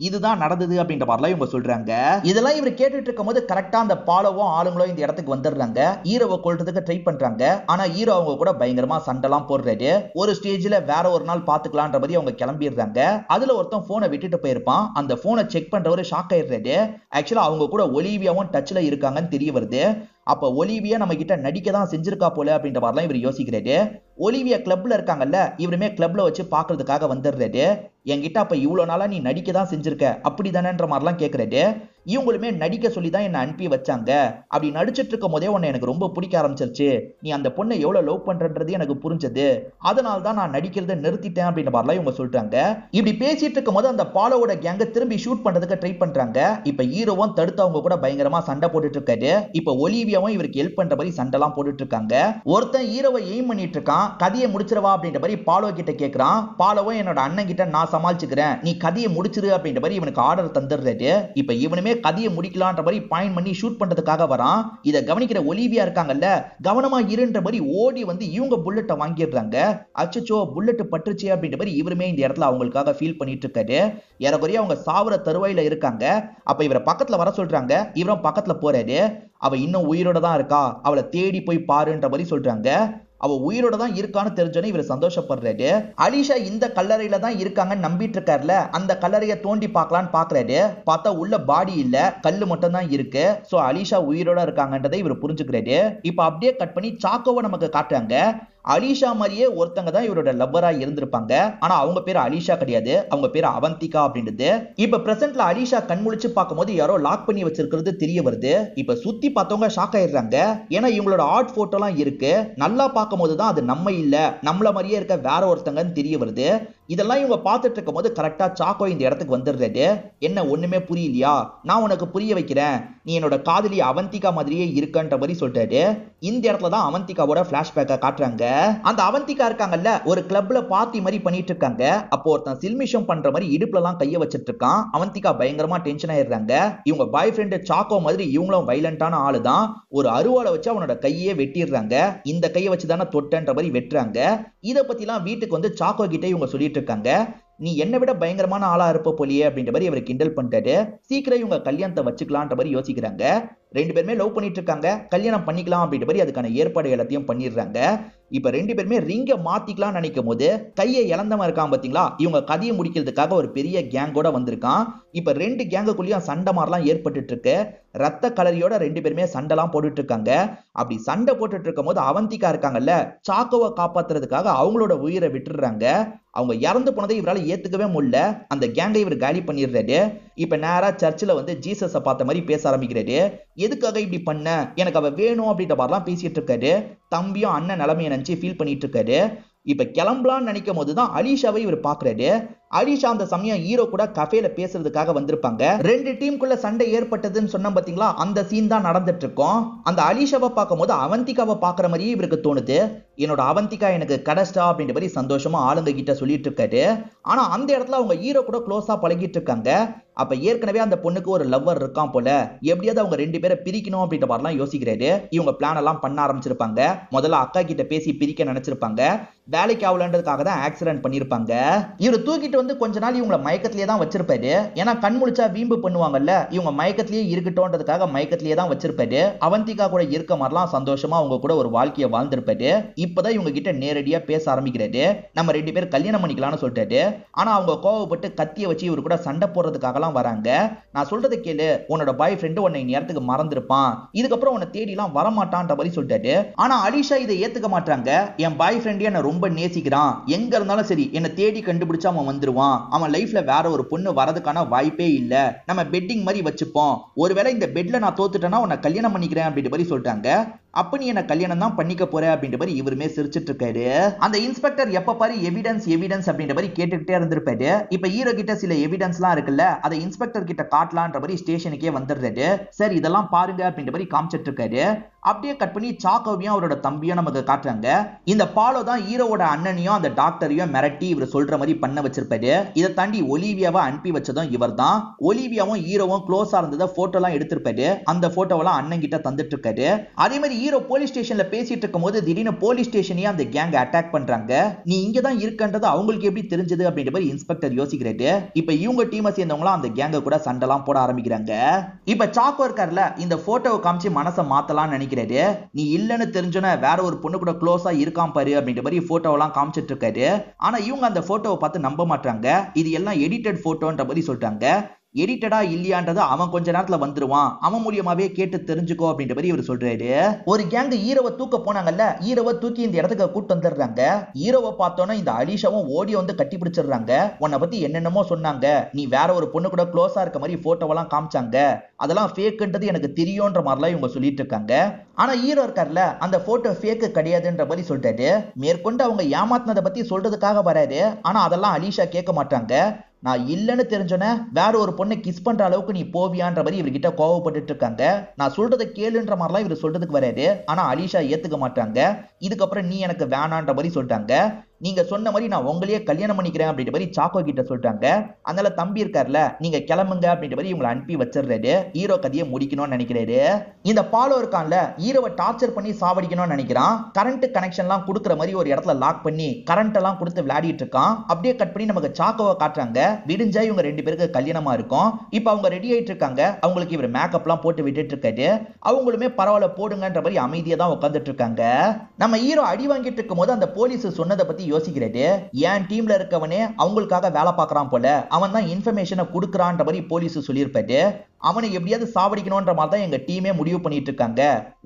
இதுதான் நடந்தது அப்படின்ற மாதிரிலாம் இவங்க சொல்றாங்க. இதெல்லாம் இவர் கேட்டுட்டு இருக்கும் போது கரெக்டா அந்த பாலோவும் ஆளுங்களும் இந்த இடத்துக்கு வந்துடுறாங்க. ஹீரோவை கொல்றதுக்கு ட்ரை பண்றாங்க. ஆனா ஹீரோ அவங்க கூட பயங்கரமா சண்டைலாம் போடுறாரு. ஒரு ஸ்டேஜ்ல வேற ஒரு நாள் பாத்துக்கலாம்ன்ற மாதிரி அவங்க கிளம்பிடுறாங்க. அதுல ஒருத்தன் போனை விட்டுட்டு போயிருப்பான். அந்த போனை செக் பண்றவரு ஷாக் ஆயிடுறாரு. ஆக்சுவலா அவங்க கூட ஒலிவியாவும் டச்ல இருக்காங்கன்னு தெரிய வருது. அப்ப ஒலிவியா நம்ம கிட்ட நடிக்க தான் செஞ்சிருக்கா போல அப்படின்ற மாதிரிலாம் இவர் யோசிக்கிறாரு. ஒலிவியா கிளப்ல இருக்காங்கல்ல, இவருமே கிளப்ல வச்சு பாக்குறதுக்காக வந்துடுறாரு. என்கிட்ட அப்ப இவ்வளவு நாளா நீ நடிக்க தான் செஞ்சிருக்க அப்படிதானேன்ற மாதிரிலாம் கேட்கறாரு. இவங்களுமே நடிக்க சொல்லி தான் என்ன அனுப்பி வச்சாங்க, அப்படி நடிச்சிட்டு இருக்கும் போதே உன்னை எனக்கு ரொம்ப பிடிக்க ஆரம்பிச்சிருச்சு, நீ அந்த பொண்ணை எவ்வளவு லவ் பண்றது எனக்கு புரிஞ்சது, அதனால தான் நான் நடிக்கிறத நிறுத்திட்டேன் அப்படின்ற மாதிரிலாம் இவங்க சொல்றாங்க. இப்படி பேசிட்டு இருக்கும் போது அந்த பாலோவோட கேங்க திரும்பி ஷூட் பண்றதுக்கு ட்ரை பண்றாங்க. இப்ப ஹீரோவும் தடுத்து அவங்க கூட பயங்கரமா சண்டை போட்டுட்டு இருக்காரு. இப்ப ஒலிவியா ஒலிவியாவும் இவருக்கு ஹெல்ப் பண்ற மாதிரி சண்டெல்லாம் போட்டுட்டு இருக்காங்க. ஒருத்தன் ஹீரோவை எய்ம் பண்ணிட்டு இருக்கான். கதையை முடிச்சிரவா அப்படின்ற மாதிரி பாலோ கிட்ட கேக்குறான். பாலோவும் என்னோட அண்ணன் கிட்ட நான் சமாளிச்சுக்கிறேன், நீ கதையை முடிச்சிரு அப்படின்ற மாதிரி இவனுக்கு ஆர்டர் தந்துடுறாரு. இப்ப இவனுமே கதையை முடிக்கலான்ற மாதிரி பாயிண்ட் பண்ணி ஷூட் பண்றதுக்காக வரான். இதை கவனிக்கிற ஒலிவியா இருக்காங்கல்ல, கவனமா இருன்ற மாதிரி ஓடி வந்து இவங்க புல்லட்டை வாங்கிடுறாங்க. அச்சச்சோ புல்லட் பட்டுருச்சு அப்படின்ற மாதிரி இவருமே இந்த இடத்துல அவங்களுக்காக ஃபீல் பண்ணிட்டு இருக்காரு. ஏறக்குறைய அவங்க சாவர தருவாயில இருக்காங்க. அப்ப இவரை பக்கத்துல வர சொல்றாங்க. இவரும் பக்கத்துல போறாரு. அவ இன்னும் உயிரோட தான் இருக்கா, அவளை தேடி போய் பாருன்ற மாதிரி சொல்றாங்க. அவ உயிரோட தான் இருக்கான்னு தெரிஞ்சோன்னே இவர் சந்தோஷப்படுறாரு. அலிஷா இந்த கல்லறையில தான் இருக்காங்கன்னு நம்பிட்டு இருக்காருல, அந்த கல்லறையை தோண்டி பார்க்கலான்னு பாக்குறாரு. பார்த்தா உள்ள பாடி இல்ல, கல்லு மட்டும் தான் இருக்கு. சோ அலிஷா உயிரோட இருக்காங்கன்றதை இவர் புரிஞ்சுக்கிறாரு. இப்ப அப்படியே கட் பண்ணி சாக்கோவை நமக்கு காட்டுறாங்க. அலிஷா மாதிரியே ஒருத்தங்க தான் இவரோட லவ்வரா இருந்திருப்பாங்க. ஆனா அவங்க பேரு அலிஷா கிடையாது, அவங்க பேரு அவந்திகா அப்படின்றது. இப்ப பிரசன்ட்ல அலிஷா கண் முழிச்சு பார்க்கும்போது யாரோ லாக் பண்ணி வச்சிருக்கிறது தெரிய வருது. இப்ப சுத்தி பார்த்தவங்க ஷாக் ஆயிடுறாங்க. ஏன்னா இவங்களோட ஆர்ட் போட்டோ எல்லாம் இருக்கு. நல்லா பார்க்கும்போது தான் அது நம்ம இல்ல, நம்மள மாதிரியே இருக்க வேற ஒருத்தங்கன்னு தெரிய வருது. இதெல்லாம் இவங்க பார்த்துட்டு இருக்கும் போது கரெக்டா சாக்கோ இந்த இடத்துக்கு வந்துடுறாரு. என்ன ஒண்ணுமே புரியலையா, நான் உனக்கு புரிய வைக்கிறேன், நீ என்னோட காதலி அவந்திகா மாதிரியே இருக்கன்ற மாதிரி சொல்றாரு. இந்த இடத்துல தான் அவந்திகாவோட பிளாஷ்பேக்கை காட்டுறாங்க. அந்த அவந்திகா இருக்காங்கல்ல, ஒரு கிளப்ல பார்ட்டி மாதிரி பண்ணிட்டு இருக்காங்க. அப்போ ஒருத்தன் சில்மிஷம் பண்ற மாதிரி இடுப்புல எல்லாம் கைய வச்சிட்டு இருக்கான். அவந்திகா பயங்கரமா டென்ஷன் ஆயிடுறாங்க. இவங்க பாய் ஃப்ரெண்ட் சாக்கோ மாதிரி இவங்களும் வைலண்டான ஆளு தான். ஒரு அருவாளை வச்சு அவனோட கையே வெட்டிடுறாங்க. இந்த கையை வச்சுதானே தொட்டன்ற மாதிரி வெட்டுறாங்க. இதை பத்தி எல்லாம் வீட்டுக்கு வந்து சாக்கோ கிட்ட இவங்க சொல்லிட்டு இருக்காங்க. நீ என்னை விட பயங்கரமான ஆளா இருப்ப போலியே அப்படின்ற மாதிரி இவர் கிண்டல் பண்ணிட்டாரு. சீக்கிரம் இவங்க கல்யாணத்தை வச்சுக்கலான்ற மாதிரி யோசிக்கிறாங்க. ரெண்டு பேருமே லவ் பண்ணிட்டு இருக்காங்க. கல்யாணம் பண்ணிக்கலாம் அப்படின்ற மாதிரி அதுக்கான ஏற்பாடு எல்லாத்தையும் பண்ணிடுறாங்க. இப்ப ரெண்டு பேருமே ரிங்க மாத்திக்கலாம் நினைக்கும் போது கையை இழந்தவன் இருக்கான் பாத்தீங்களா, இவங்க கதையை முடிக்கிறதுக்காக ஒரு பெரிய கேங்கோட வந்திருக்கான். இப்ப ரெண்டு கேங்குக்குள்ளேயும் சண்டை மாதிரிலாம் ஏற்பட்டு இருக்கு. ரத்த கலரியோட ரெண்டு பேருமே சண்டைலாம் போட்டுட்டு இருக்காங்க. அப்படி சண்டை போட்டுட்டு இருக்கும் போது அவந்திகா இருக்காங்கல்ல, சாக்கோவை காப்பாத்துறதுக்காக அவங்களோட உயிரை விட்டுடுறாங்க. அவங்க இறந்து போனதை இவரால் ஏத்துக்கவே முடியல. அந்த கேங்கை இவர் காலி பண்ணிடுறாரு. இப்ப நேரா சர்ச்சில் வந்து ஜீசஸை பார்த்த மாதிரி பேச ஆரம்பிக்கிறாரு. எதுக்காக இப்படி பண்ண, எனக்கு அவ வேணும் அப்படின்ற மாதிரிலாம் பேசிட்டு இருக்காரு. தம்பியும் அண்ணன் நிலைமையை நினைச்சு ஃபீல் பண்ணிட்டு இருக்காரு. இப்ப கிளம்பலான்னு நினைக்கும் போதுதான் அலிஷாவை இவர் பாக்குறாரு. அலிஷா அந்த சமயம் ஹீரோ கூட கஃபேல பேசுறதுக்காக வந்திருப்பாங்க. ரெண்டு டீமுக்குள்ள சண்டை ஏற்பட்டதுன்னு சொன்ன பாத்தீங்களா, அந்த சீன் தான் நடந்துட்டு இருக்கும். அந்த அலிஷாவை பார்க்கும் போது அவந்திகாவை பாக்குற மாதிரியே இவருக்கு தோணுது. என்னோட அவந்திகா எனக்கு கிடைச்சா அப்படின்ற மாதிரி சந்தோஷமா ஆளுங்க கிட்ட சொல்லிட்டு இருக்காரு. ஆனா அந்த இடத்துல அவங்க ஹீரோ கூட க்ளோஸா பழகிட்டு இருக்காங்க. அப்ப ஏற்கனவே அந்த பொண்ணுக்கு ஒரு லவ்வர் இருக்கான் போல, எப்படியாவது அவங்க ரெண்டு பேரை பிரிக்கணும் அப்படின்ற மாதிரிலாம் யோசிக்கிறாரு. இவங்க பிளான் எல்லாம் பண்ண ஆரம்பிச்சிருப்பாங்க. முதல்ல அக்கா கிட்ட பேசி பிரிக்க நினைச்சிருப்பாங்க. வேலைக்கு ஆகலன்றதுக்காக தான் ஆக்சிடென்ட் பண்ணிருப்பாங்க. இவர் தூக்கிட்டு வந்து கொஞ்ச நாள் இவங்க மயக்கத்திலேயே தான் வச்சிருப்பாரு. ஏன்னா கண் முழிச்சா வீம்பு பண்ணுவாங்கல்ல, இவங்க மயக்கத்திலேயே இருக்கட்டும்ன்றதுக்காக மயக்கத்திலேயே தான் வச்சிருப்பாரு. அவந்திகா கூட இருக்க மாதிரிலாம் சந்தோஷமா அவங்க கூட ஒரு வாழ்க்கையை வாழ்ந்திருப்பாரு. இப்பதான் இவங்க கிட்ட நேரடியா பேச ஆரம்பிக்கிறாரு. நம்ம ரெண்டு பேர் கல்யாணம் பண்ணிக்கலாம்னு சொல்லிட்டாரு. ஆனா அவங்க கோவப்பட்டு கத்திய வச்சு இவர் கூட சண்டை போடுறதுக்காக வராங்க. நான் சொல்றதை கேளு, உன்னோட பாய் ஃப்ரெண்ட் உன்னை நேரத்துக்கு மறந்துருப்பான், இதுக்கப்புறம் உன்னை தேடி எல்லாம் வரமாட்டான்ற மாதிரி சொல்லிட்டாரு. ஆனா அலிஷா இதை ஏத்துக்க மாட்டாங்க. என் பாய் ஃப்ரெண்ட் என்ன ரொம்ப நேசிக்கிறான், எங்க இருந்தாலும் சரி என்ன தேடி கண்டுபிடிச்சா அவன் வந்துருவான். அவன் லைஃப்ல வேற ஒரு பொண்ணு வரதுக்கான வாய்ப்பே இல்ல. நம்ம பெட்டிங் மாதிரி வச்சுப்போம். ஒருவேளை இந்த பெட்ல நான் தோத்துட்டேன்னா உன்னை கல்யாணம் பண்ணிக்கிறேன் அப்படின்ற மாதிரி சொல்லிட்டாங்க. அப்ப நீ என்ன கல்யாணம் தான் பண்ணிக்க போற அப்படின்ற மாதிரி இவருமே சிரிச்சிட்டு இருக்காரு. அந்த இன்ஸ்பெக்டர் எப்ப பாரு எவிடன்ஸ் எவிடன்ஸ் அப்படின்ற மாதிரி கேட்டுக்கிட்டே இருந்திருப்பாரு. இப்ப ஹீரோ கிட்ட சில எவிடன்ஸ் எல்லாம் இருக்குல்ல, அதை இன்ஸ்பெக்டர் கிட்ட காட்டலான்ற மாதிரி ஸ்டேஷனுக்கே வந்துடுறாரு. சரி இதெல்லாம் பாருங்க அப்படின்ற மாதிரி காமிச்சிட்டு இருக்காரு. அப்படியே கட் பண்ணி சாக்கோவையும் அவரோட தம்பியும் நமக்கு காட்டுறாங்க. இந்த பாலோ தான் ஹீரோவோட அண்ணனையும் அந்த டாக்டரையும் மிரட்டி இவர் சொல்ற மாதிரி பண்ண வச்சிருப்பாரு. இதை தாண்டி ஒலிவியாவை அனுப்பி வச்சதும் இவர் தான். ஒலிவியாவும் ஹீரோவும் க்ளோஸா இருந்ததை போட்டோ எல்லாம் எடுத்திருப்பாரு. அந்த போட்டோவெல்லாம் அண்ணன் கிட்ட தந்துட்டு இருக்காரு. அதே மாதிரி ஹீரோ போலீஸ் ஸ்டேஷன்ல பேசிட்டு இருக்கும் போது திடீர்னு போலீஸ் ஸ்டேஷனையே அந்த கேங் அட்டாக் பண்றாங்க. நீ இங்க தான் இருக்கன்றது அவங்களுக்கு எப்படி தெரிஞ்சது அப்படின்ற மாதிரி இன்ஸ்பெக்டர் யோசிக்கிறாரு. இப்ப இவங்க டீமை சேர்ந்தவங்களா அந்த கேங்க கூட சண்டைலாம் போட ஆரம்பிக்கிறாங்க. இப்ப சாக்கோ இருக்கார்ல, இந்த போட்டோவை காமிச்சு மனசை மாத்தலாம்னு நினைக்கிறாரு. நீ இல்லன்னு தெரிஞ்சோன வேற ஒரு பொண்ணு கூட க்ளோஸா இருக்கான் பாரு அப்படின்ற மாதிரி போட்டோவெல்லாம் காமிச்சிட்டு இருக்காரு. ஆனா இவங்க அந்த போட்டோவை பார்த்து நம்ப மாட்டாங்க. இது எல்லாம் எடிட்டட் போட்டோன்ற மாதிரி சொல்லிட்டாங்க. எடிட்டடா இல்லையான்றது அவன் கொஞ்ச நேரத்துல வந்துருவான், அவன் மூலியமாவே கேட்டு தெரிஞ்சுக்கோ அப்படின்ற மாதிரி இவர் சொல்றாரு. ஒரு கேங் ஹீரோவை தூக்க போனாங்கல்ல, ஹீரோவை தூக்கி இந்த இடத்துக்கு கூட்டு வந்துடுறாங்க. ஹீரோவை பார்த்தோன்னா இந்த அலிஷாவும் ஓடி வந்து கட்டி பிடிச்சிடுறாங்க. உன்னை பத்தி என்னென்னமோ சொன்னாங்க, நீ வேற ஒரு பொண்ணு கூட க்ளோஸா இருக்க மாதிரி போட்டோவெல்லாம் காமிச்சாங்க, அதெல்லாம் ஃபேக்குன்றது எனக்கு தெரியும்ன்ற மாதிரிலாம் இவங்க சொல்லிட்டு இருக்காங்க. ஆனா ஹீரோ இருக்கார்ல, அந்த போட்டோ ஃபேக்கு கிடையாதுன்ற மாதிரி சொல்லிட்டாரு. மேற்கொண்டு அவங்க ஏமாத்தினதை பத்தி சொல்றதுக்காக வராரு. ஆனா அதெல்லாம் அலிஷா கேட்க மாட்டாங்க. நான் இல்லன்னு தெரிஞ்சோன்னே வேற ஒரு பொண்ணை கிஸ் பண்ற அளவுக்கு நீ போவியான்ற மாதிரி இவர்கிட்ட கோவப்பட்டு இருக்காங்க. நான் சொல்றதை கேளுன்ற மாதிரிலாம் இவர் சொல்றதுக்கு வராது. ஆனா அலிஷா ஏத்துக்க மாட்டாங்க. இதுக்கப்புறம் நீ எனக்கு வேணான்ற மாதிரி சொல்லிட்டாங்க. நீங்க சொன்ன மாதிரி நான் உங்களையே கல்யாணம் பண்ணிக்கிறேன் அப்படின்ற மாதிரி சாக்கோ கிட்ட சொல்லிட்டாங்க. அதனால தம்பி இருக்காருல, நீங்க கிளம்புங்க அப்படின்ற மாதிரி இவங்களை அனுப்பி வச்சிடுறாரு. ஹீரோ கதையை முடிக்கணும்னு நினைக்கிறாரு. இந்த பாலோ இருக்கான்ல, ஹீரோவை டார்ச்சர் பண்ணி சாவடிக்கணும்னு நினைக்கிறான். கரண்ட் கனெக்ஷன்லாம் கொடுக்குற மாதிரி ஒரு இடத்துல லாக் பண்ணி கரண்ட் எல்லாம் கொடுத்து விளையாடிட்டு இருக்கான். அப்படியே கட் பண்ணி நமக்கு சாக்கோவை காட்டுறாங்க. விடிஞ்சா இவங்க ரெண்டு பேருக்கு கல்யாணமா இருக்கும். இப்ப அவங்க ரெடி ஆயிட்டு இருக்காங்க. அவங்களுக்கு இவர் மேக்கப் எல்லாம் போட்டு விட்டுட்டு இருக்காரு. அவங்களுமே பரவாயில்ல போடுங்கன்ற மாதிரி அமைதியா தான் உட்காந்துட்டு இருக்காங்க. நம்ம ஹீரோ அடி வாங்கிட்டு இருக்கும் போது அந்த போலீஸ் சொன்னதை பத்தி யோசிக்கிறது. என் டீம்ல இருக்கவனே அவங்களுக்காக வேலை பார்க்கறான் போல, அவன் தான் இன்ஃபர்மேஷனை கொடுக்கறான்ற மாதிரி போலீஸ் சொல்லியிருப்பாரு. அவனை எப்படியாவது சாவடிக்கணும்ன்ற மாதிரி தான் எங்க டீமே முடிவு பண்ணிட்டு இருக்காங்க.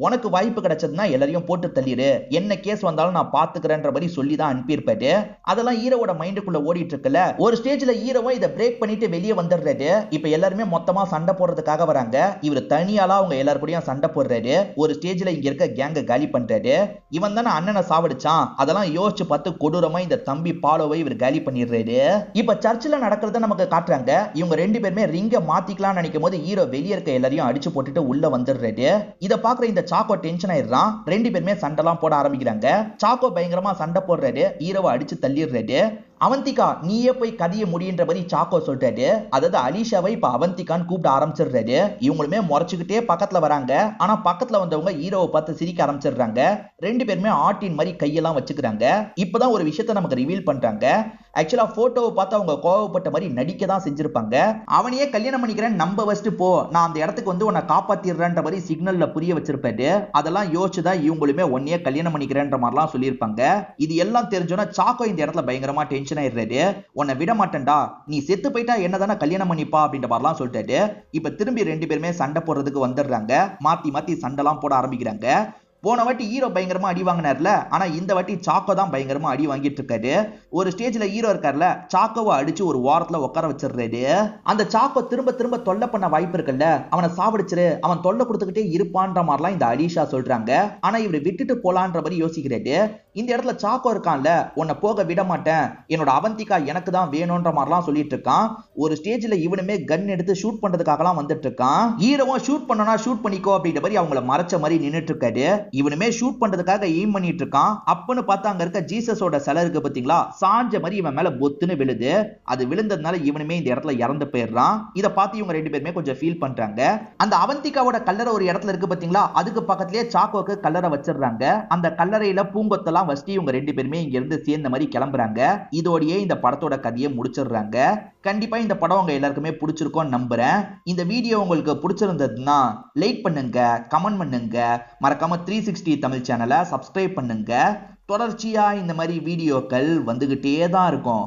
உனக்கு வாய்ப்பு கிடைச்சதுன்னா எல்லாரையும் போட்டு தள்ளிடு, என்ன கேஸ் வந்தாலும் நான் பாத்துக்கிறேன்ற மாதிரி சொல்லி தான் அனுப்பியிருப்பாரு. அதெல்லாம் ஹீரோவோட மைண்டுக்குள்ள ஓடிட்டு இருக்குல்ல. ஒரு ஸ்டேஜ்ல ஹீரோவை இதை பிரேக் பண்ணிட்டு வெளியே வந்துடுறாரு. இப்ப எல்லாருமே மொத்தமா சண்டை போடுறதுக்காக வராங்க. இவர் தனியாலாம் அவங்க எல்லாரும் கூடயும் சண்டை போடுறாரு. ஒரு ஸ்டேஜ்ல இங்க இருக்க கேங்க காலி பண்றாரு. இவன் தானே அண்ணனை சாவடிச்சான், அதெல்லாம் யோசிச்சு பார்த்து கொடூரமா இந்த தம்பி பாலோவை இவர் காலி பண்ணிடுறாரு. இப்ப சர்ச்சில் நடக்கிறத நமக்கு காட்டுறாங்க. இவங்க ரெண்டு பேருமே ரிங்க மாத்திக்கலாம் நினைக்கும் போது ஹீரோ வெளியே இருக்க எல்லாரையும் அடிச்சு போட்டுட்டு உள்ள வந்துடுறாரு. இத பாக்குற இந்த சாக்கோ டென்ஷன் ஆயிடுறான். ரெண்டு பேருமே சண்டைலாம் போட ஆரம்பிக்கிறாங்க. சாக்கோ பயங்கரமா சண்டை போடுறாரு. ஹீரோவை அடிச்சு தள்ளிடுறாரு. அவந்திகா நீயே போய் கதையை முடியுன்ற மாதிரி சாக்கோ சொல்றாரு. அதாவது அலிஷாவை இப்ப அவந்திகான்னு கூப்பிட ஆரம்பிச்சிடுறாரு. இவங்களுமே முறைச்சுக்கிட்டே பக்கத்துல வராங்க. ஆனா பக்கத்துல வந்தவங்க ஹீரோவை பார்த்து சிரிக்க ஆரம்பிச்சிடுறாங்க. ரெண்டு பேருமே ஆட்டின் மாதிரி கையெல்லாம் வச்சுக்கிறாங்க. இப்பதான் ஒரு விஷயத்த நமக்கு ரிவீல் பண்றாங்க. ஆக்சுவலா போட்டோவை பார்த்து அவங்க கோவப்பட்ட மாதிரி நடிக்க தான் செஞ்சிருப்பாங்க. அவனையே கல்யாணம் பண்ணிக்கிறேன் நம்ப வச்சுட்டு போ, நான் அந்த இடத்துக்கு வந்து உன்னை காப்பாத்திடுறேன்ற மாதிரி சிக்னல்ல புரிய வச்சிருப்பாரு. அதெல்லாம் யோசிச்சுதான் இவங்களுமே ஒன்னையே கல்யாணம் பண்ணிக்கிறேன்ற மாதிரிலாம் சொல்லியிருப்பாங்க. இது எல்லாம் தெரிஞ்சோன்னா சாக்கோ இந்த இடத்துல பயங்கரமா டென்ஷன் ஆயிடுறாரு. உன்னை விட மாட்டேன்டா, நீ செத்து போயிட்டா என்னதானே கல்யாணம் பண்ணிப்பா அப்படின்ற மாதிரிலாம் சொல்லிட்டாரு. இப்ப திரும்பி ரெண்டு பேருமே சண்டை போடுறதுக்கு வந்துடுறாங்க. மாத்தி மாத்தி சண்டைலாம் போட ஆரம்பிக்கிறாங்க. போன வாட்டி ஹீரோ பயங்கரமா அடி வாங்கினார்ல, ஆனா இந்த வாட்டி சாக்கோ தான் பயங்கரமா அடி வாங்கிட்டு இருக்காரு. ஒரு ஸ்டேஜ்ல ஹீரோ இருக்கார்ல, சாக்கோவை அடிச்சு ஒரு வாரத்துல உட்கார வச்சிடுறாரு. அந்த சாக்கோ திரும்ப திரும்ப தொல்லை பண்ண வாய்ப்பு இருக்குல்ல, அவனை சாவடிச்சிரு, அவன் தொல்லை கொடுத்துக்கிட்டே இருப்பான்ற மாதிரிலாம் இந்த அலிஷா சொல்றாங்க. ஆனா இவரை விட்டுட்டு போலான்ற மாதிரி யோசிக்கிறாரு. இந்த இடத்துல சாக்கோ இருக்கான்ல, உன்னை போக விட மாட்டேன், என்னோட அவந்திகா எனக்கு தான் வேணும்ன்ற மாதிரிலாம் சொல்லிட்டு இருக்கான். ஒரு ஸ்டேஜ்ல இவனுமே கன் எடுத்து ஷூட் பண்றதுக்காகலாம் வந்துட்டு இருக்கான். ஹீரோவும் ஷூட் பண்ணனா ஷூட் பண்ணிக்கோ அப்படின்ற மாதிரி அவங்கள மறைச்ச மாதிரி நின்னுட்டு இருக்காரு. இவனுமே ஷூட் பண்றதுக்காக எய்ம் பண்ணிட்டு இருக்கான். அப்பன்னு பார்த்தா அங்க இருக்க ஜீசஸோட சிலை இருக்கு பாத்தீங்களா, சாஞ்ச மாதிரி இவன் மேல பொத்துன்னு விழுது. அது விழுந்ததுனால இவனுமே இந்த இடத்துல இறந்து போயிடுறான். இதை பார்த்து இவங்க ரெண்டு பேருமே கொஞ்சம் ஃபீல் பண்றாங்க. அந்த அவந்திகாவோட கல்லறை ஒரு இடத்துல இருக்கு பாத்தீங்களா, அதுக்கு பக்கத்திலேயே சாக்கோக்கு கல்லறை வச்சிடுறாங்க. அந்த கல்லறையில பூங்கொத்தெல்லாம் வச்சு இவங்க ரெண்டு பேருமே இங்க இருந்து சேர்ந்த மாதிரி கிளம்புறாங்க. இதோடயே இந்த படத்தோட கதையை முடிச்சிடுறாங்க. கண்டிப்பா இந்த படம் உங்க எல்லாருக்குமே பிடிச்சிருக்கும் நம்புறேன். இந்த வீடியோ உங்களுக்கு பிடிச்சிருந்ததுன்னா லைக் பண்ணுங்க, கமெண்ட் பண்ணுங்க, மறக்காம 360 தமிழ் சேனலை சப்ஸ்கிரைப் பண்ணுங்க. தொடர்ச்சியா இந்த மாதிரி வீடியோக்கள் வந்துகிட்டே தான் இருக்கும்.